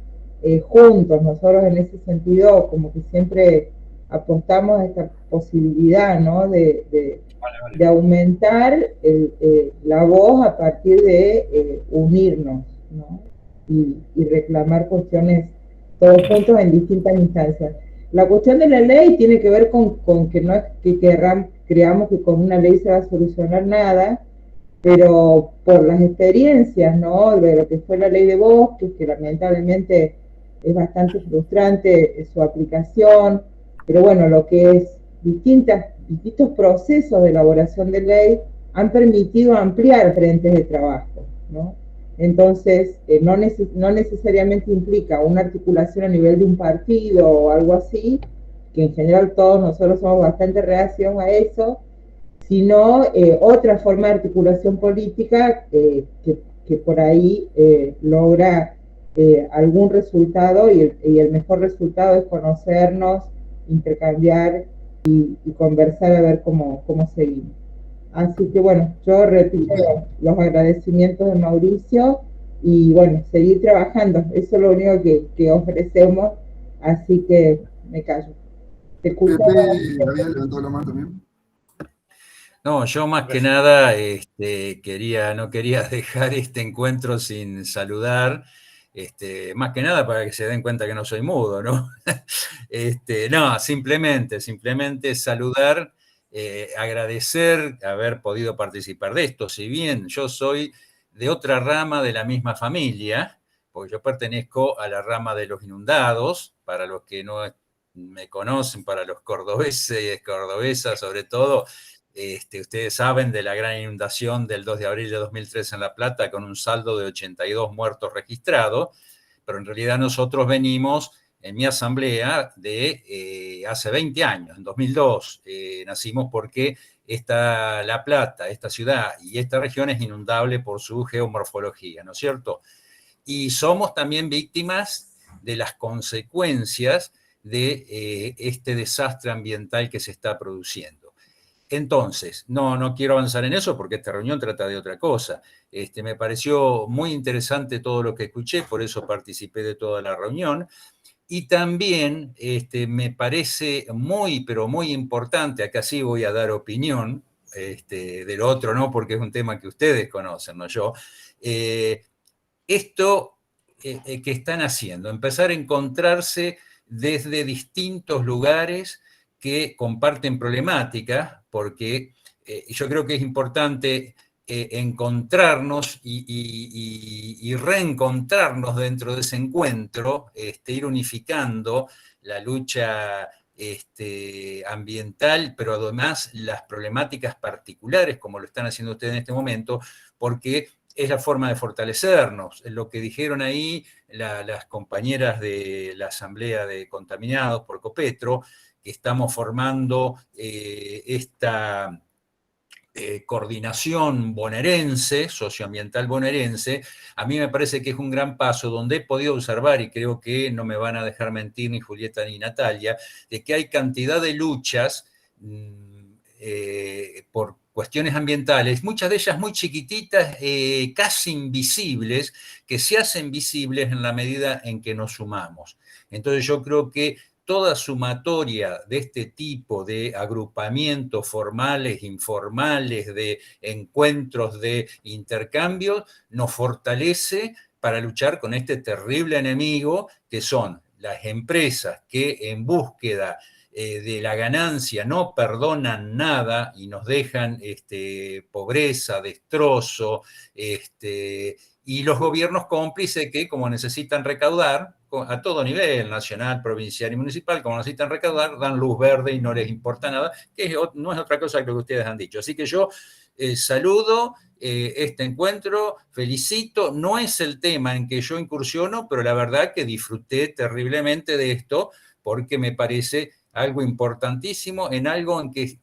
juntos. Nosotros en ese sentido como que siempre apostamos a esta posibilidad, ¿no?, de aumentar la voz a partir de unirnos, ¿no?, y reclamar cuestiones todos juntos en distintas instancias. La cuestión de la ley tiene que ver con que no es que creamos que con una ley se va a solucionar nada, pero por las experiencias, ¿no?, de lo que fue la ley de bosques, que lamentablemente es bastante frustrante su aplicación, pero bueno, lo que es distintos procesos de elaboración de ley han permitido ampliar frentes de trabajo, ¿no? Entonces, no necesariamente implica una articulación a nivel de un partido o algo así, que en general todos nosotros somos bastante reacios a eso, sino otra forma de articulación política que por ahí logra algún resultado, y el mejor resultado es conocernos, intercambiar y conversar a ver cómo seguimos. Así que bueno, yo repito los agradecimientos de Mauricio y bueno, seguir trabajando. Eso es lo único que ofrecemos, así que me callo. Te escucho. Pepe, ¿habías levantado la mano también? No, yo más que nada no quería dejar este encuentro sin saludar, más que nada para que se den cuenta que no soy mudo, ¿no? No, simplemente saludar, agradecer haber podido participar de esto. Si bien yo soy de otra rama de la misma familia, porque yo pertenezco a la rama de los inundados, para los que no me conocen, para los cordobeses, cordobesas sobre todo. Ustedes saben de la gran inundación del 2 de abril de 2003 en La Plata, con un saldo de 82 muertos registrados, pero en realidad nosotros venimos en mi asamblea de hace 20 años, en 2002. Nacimos porque La Plata, esta ciudad y esta región es inundable por su geomorfología, ¿no es cierto? Y somos también víctimas de las consecuencias de este desastre ambiental que se está produciendo. Entonces, no quiero avanzar en eso porque esta reunión trata de otra cosa. Me pareció muy interesante todo lo que escuché, por eso participé de toda la reunión. Y también me parece muy, pero muy importante, acá sí voy a dar opinión, del otro no, porque es un tema que ustedes conocen, no yo, esto que están haciendo, empezar a encontrarse desde distintos lugares que comparten problemáticas, porque yo creo que es importante encontrarnos y reencontrarnos dentro de ese encuentro, ir unificando la lucha ambiental, pero además las problemáticas particulares, como lo están haciendo ustedes en este momento, porque es la forma de fortalecernos. Lo que dijeron ahí las compañeras de la Asamblea de Contaminados por Copetro, que estamos formando esta coordinación bonaerense, socioambiental bonaerense, a mí me parece que es un gran paso donde he podido observar, y creo que no me van a dejar mentir ni Julieta ni Natalia, de que hay cantidad de luchas por cuestiones ambientales, muchas de ellas muy chiquititas, casi invisibles, que se hacen visibles en la medida en que nos sumamos. Entonces yo creo que toda sumatoria de este tipo de agrupamientos formales, informales, de encuentros, de intercambios, nos fortalece para luchar con este terrible enemigo que son las empresas que en búsqueda de la ganancia no perdonan nada y nos dejan pobreza, destrozo, y los gobiernos cómplices que, como necesitan recaudar, a todo nivel, nacional, provincial y municipal, como necesitan recaudar, dan luz verde y no les importa nada, que no es otra cosa que lo que ustedes han dicho. Así que yo saludo este encuentro, felicito, no es el tema en que yo incursiono, pero la verdad que disfruté terriblemente de esto, porque me parece algo importantísimo, en algo en que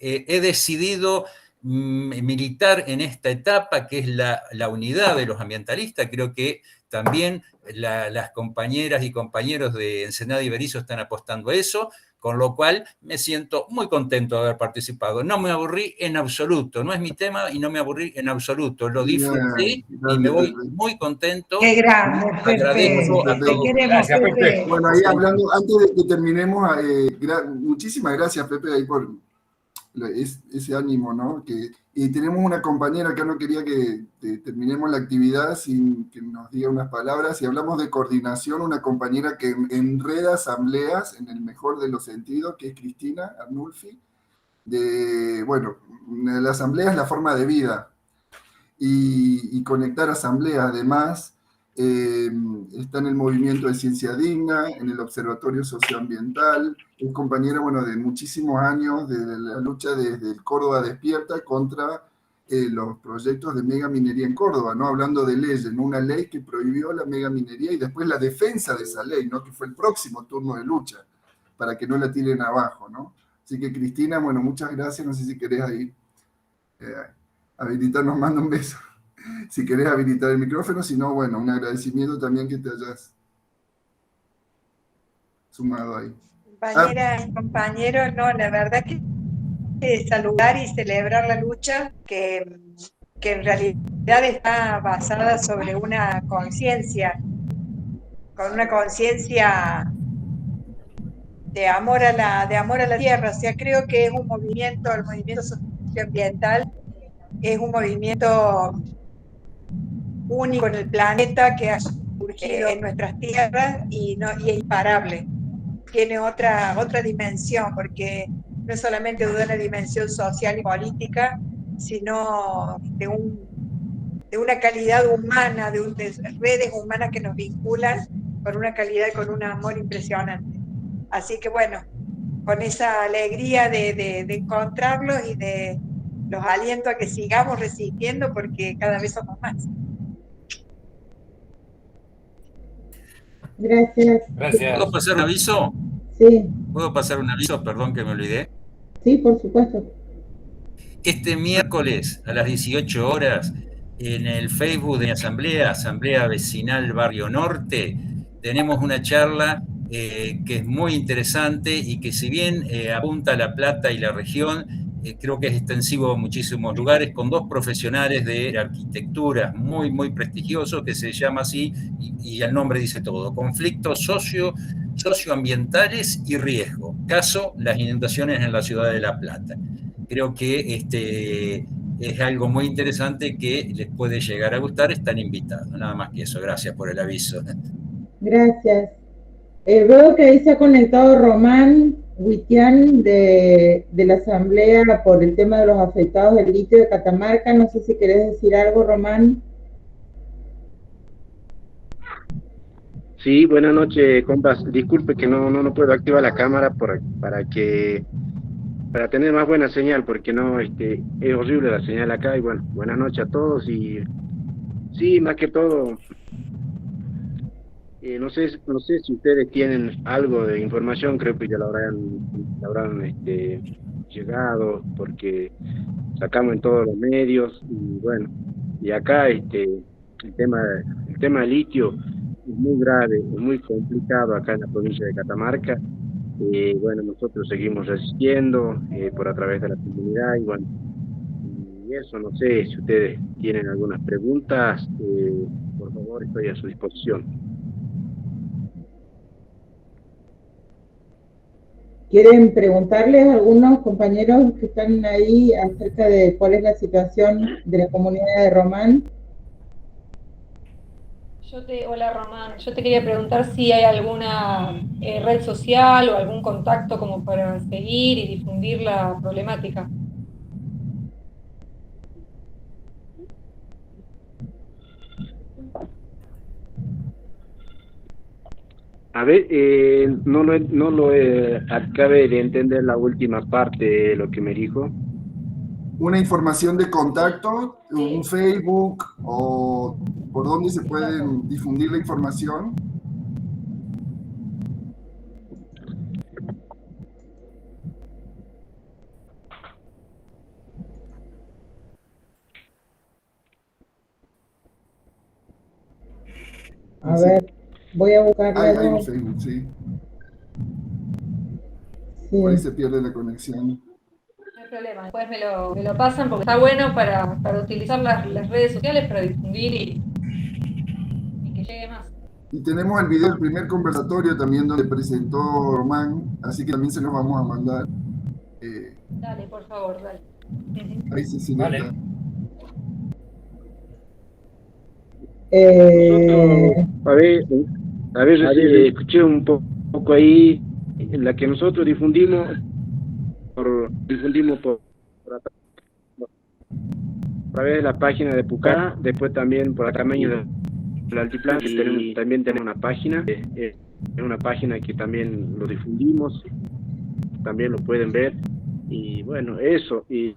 he decidido militar en esta etapa, que es la unidad de los ambientalistas. Creo que también las compañeras y compañeros de Ensenada y Berisso están apostando a eso, con lo cual me siento muy contento de haber participado. No me aburrí en absoluto, no es mi tema y no me aburrí en absoluto, lo disfruté y me voy muy contento. Qué grande, Pepe. Agradezco a todos. Te queremos, Gracias, Pepe. Pepe. Bueno, ahí hablando, antes de que terminemos, muchísimas gracias, Pepe, ahí por ese ánimo, ¿no? Y tenemos una compañera que no quería que terminemos la actividad sin que nos diga unas palabras, y hablamos de coordinación, una compañera que enreda asambleas en el mejor de los sentidos, que es Cristina Arnulfi. Bueno, la asamblea es la forma de vida, y conectar asambleas, además, está en el movimiento de Ciencia Digna, en el Observatorio Socioambiental, es compañera, bueno, de muchísimos años de la lucha desde el Córdoba Despierta contra los proyectos de megaminería en Córdoba, ¿no? Hablando de leyes, ¿no? Una ley que prohibió la megaminería y después la defensa de esa ley, ¿no? Que fue el próximo turno de lucha, para que no la tiren abajo, ¿no? Así que, Cristina, bueno, muchas gracias, no sé si querés ahí habilitar, nos manda un beso. Si querés habilitar el micrófono, si no, bueno, un agradecimiento también que te hayas sumado ahí. Compañeras y compañeros, no, la verdad que saludar y celebrar la lucha que en realidad está basada sobre una conciencia, con una conciencia de amor a la tierra. O sea, creo que es un movimiento, el movimiento socioambiental es un movimiento único en el planeta que ha surgido en nuestras tierras y es imparable. Tiene otra dimensión, porque no es solamente de una dimensión social y política, sino de una calidad humana, de redes humanas que nos vinculan con una calidad y con un amor impresionante. Así que bueno, con esa alegría de encontrarlos y de los aliento a que sigamos resistiendo, porque cada vez somos más. Gracias. Gracias. ¿Puedo pasar un aviso? Sí, ¿Puedo pasar un aviso? Perdón que me olvidé. sí, por supuesto. Este miércoles a las 18 horas, en el Facebook de mi asamblea, Asamblea Vecinal Barrio Norte, tenemos una charla que es muy interesante y que, si bien apunta a La Plata y la región, creo que es extensivo a muchísimos lugares, con dos profesionales de arquitectura muy, muy prestigiosos, que se llama así, y el nombre dice todo: conflictos socioambientales y riesgo. Caso, las inundaciones en la ciudad de La Plata. Creo que es algo muy interesante que les puede llegar a gustar. Están invitados, nada más que eso. Gracias por el aviso. Gracias. Veo que ahí se ha conectado Román Huitián de la Asamblea por el tema de los afectados del litio de Catamarca. No sé si querés decir algo, Román. Sí, buenas noches, compas. Disculpe que no puedo activar la cámara para tener más buena señal, porque no, es horrible la señal acá. Y bueno, buenas noches a todos. Y sí, más que todo, no sé si ustedes tienen algo de información. Creo que ya lo habrán llegado, porque sacamos en todos los medios. Y bueno, y acá el tema del litio es muy grave, es muy complicado acá en la provincia de Catamarca. Bueno, nosotros seguimos resistiendo por a través de la comunidad. Y bueno, y eso, no sé si ustedes tienen algunas preguntas, por favor, estoy a su disposición. ¿Quieren preguntarles a algunos compañeros que están ahí acerca de cuál es la situación de la comunidad de Román? Hola Román, yo te quería preguntar si hay alguna red social o algún contacto como para seguir y difundir la problemática. A ver, no lo acabé de entender la última parte de lo que me dijo. Una información de contacto, un Facebook, o por dónde se pueden difundir la información. A ver, voy a buscarla. Hay un Facebook, sí. Sí. Por ahí se pierde la conexión. No hay problema, después me lo pasan, porque está bueno para utilizar las redes sociales para difundir y que llegue más. Y tenemos el video del primer conversatorio también, donde presentó Román, así que también se los vamos a mandar. Dale, por favor, dale. Ahí se Vale. nota. A ver, escuché un poco ahí en la que nosotros difundimos por a través de la página de Pucará, después también por acá del Altiplano, que también tenemos una página, es una página que también lo difundimos, también lo pueden ver. Y bueno, eso, y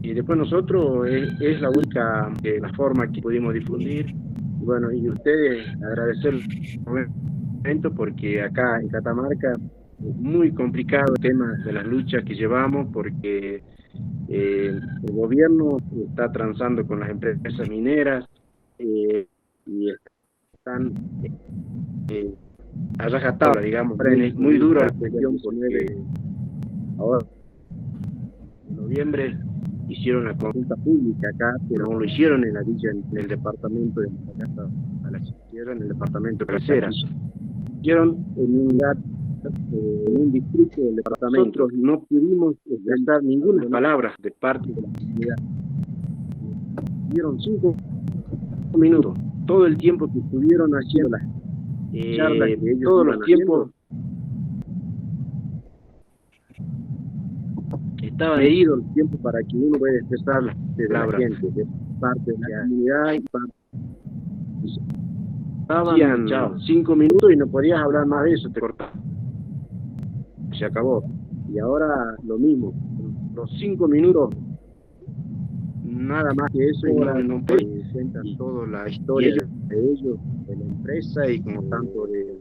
después nosotros es la única la forma que pudimos difundir. Y bueno, y ustedes agradecer el momento, porque acá en Catamarca es muy complicado el tema de las luchas que llevamos, porque el gobierno está transando con las empresas mineras y están a rajatabla, digamos. Es muy dura la cuestión, porque ahora en noviembre hicieron la consulta pública acá, pero no lo hicieron en la villa, en el departamento de la Sierra, en el departamento de Caseras. Hicieron en un lugar en un distrito del departamento. Nosotros no pudimos expresar ninguna palabra de parte de la comunidad. Dieron 5 minutos, todo el tiempo que estuvieron haciendo las charlas, todos los tiempos estaba medido el tiempo para que uno pueda expresar las palabras de parte de la comunidad y parte. Estaban 5 minutos y no podías hablar más de eso, te cortaba. Se acabó. Y ahora lo mismo, los 5 minutos, nada más que eso, y no cuentan toda la historia de ellos, de la empresa y como tanto del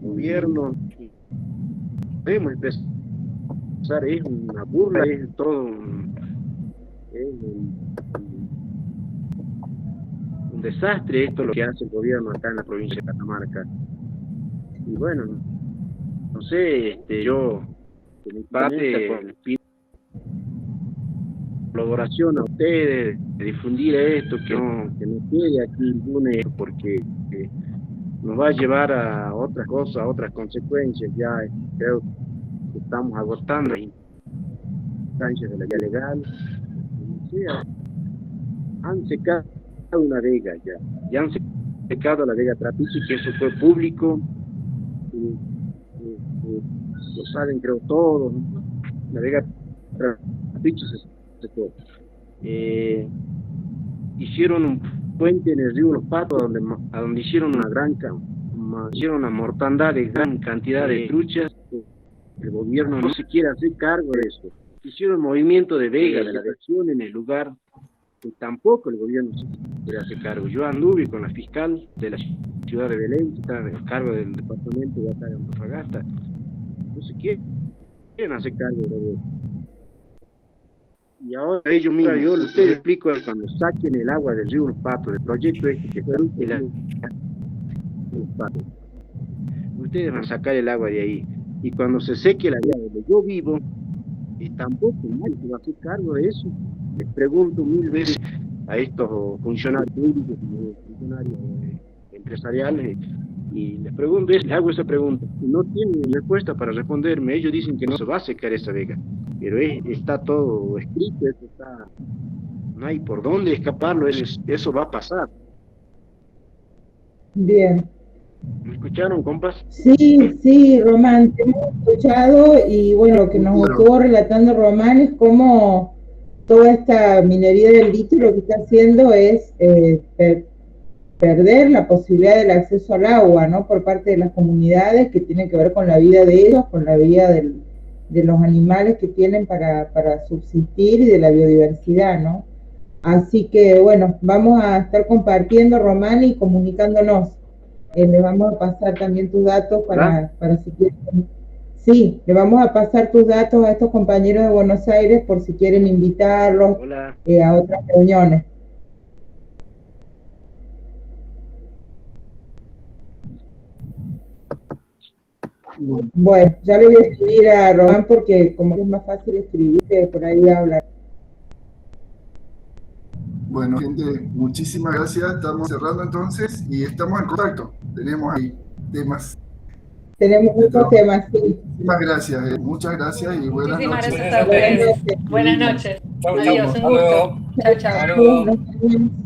gobierno. Debemos empezar, es una burla, es todo un desastre esto lo que hace el gobierno acá en la provincia de Catamarca. Y bueno, no sé, yo de mi parte pido colaboración a ustedes de difundir esto, que no quede aquí impune, porque nos va a llevar a otras cosas, a otras consecuencias. Ya creo que estamos agotando las instancias de la vía legal. O sea, han secado una vega ya han secado la vega Trapiche, que eso fue público, lo saben creo todos, ¿no? La vega Trapiche se secó. Hicieron un puente en el río Los Patos, a donde hicieron hicieron una mortandad de gran cantidad de truchas. El gobierno no se quiere hacer cargo de eso. Hicieron movimiento de vega, de la reacción en el lugar, y tampoco el gobierno se quiere hacer cargo. Yo anduve con la fiscal de la ciudad de Belén, que está a cargo del departamento de acá de Antofagasta. No se quieren hacer cargo de eso. Y ahora ellos mismos, yo les explico, cuando saquen el agua del río Los Patos, del proyecto que fue Los Patos, ustedes van a sacar el agua de ahí. Y cuando se seque la vía donde yo vivo, y tampoco nadie se va a hacer cargo de eso. Les pregunto 1000 veces a estos funcionarios públicos, funcionarios empresariales, y les pregunto, les hago esa pregunta, y no tienen respuesta para responderme. Ellos dicen que no se va a secar esa vega, pero está todo escrito, no hay por dónde escaparlo, eso va a pasar. Bien. ¿Me escucharon, compas? Sí, Román, te hemos escuchado, y bueno, lo que nos estuvo relatando Román es cómo toda esta minería del litio lo que está haciendo es perder la posibilidad del acceso al agua, ¿no? Por parte de las comunidades, que tiene que ver con la vida de ellos, con la vida de los animales que tienen para subsistir y de la biodiversidad, ¿no? Así que, bueno, vamos a estar compartiendo, Román, y comunicándonos. Le vamos a pasar también tus datos para si quieren. Sí, le vamos a pasar tus datos a estos compañeros de Buenos Aires por si quieren invitarlos a otras reuniones. Bueno, ya le voy a escribir a Román porque como es más fácil escribir que por ahí hablar. Bueno, gente, muchísimas gracias. Estamos cerrando entonces y estamos en contacto. Tenemos ahí temas. Tenemos muchos temas, sí. Muchísimas gracias, muchas gracias y buenas noches. Muchísimas gracias a ustedes. Buenas noches. Adiós, un gusto. Chao, chao.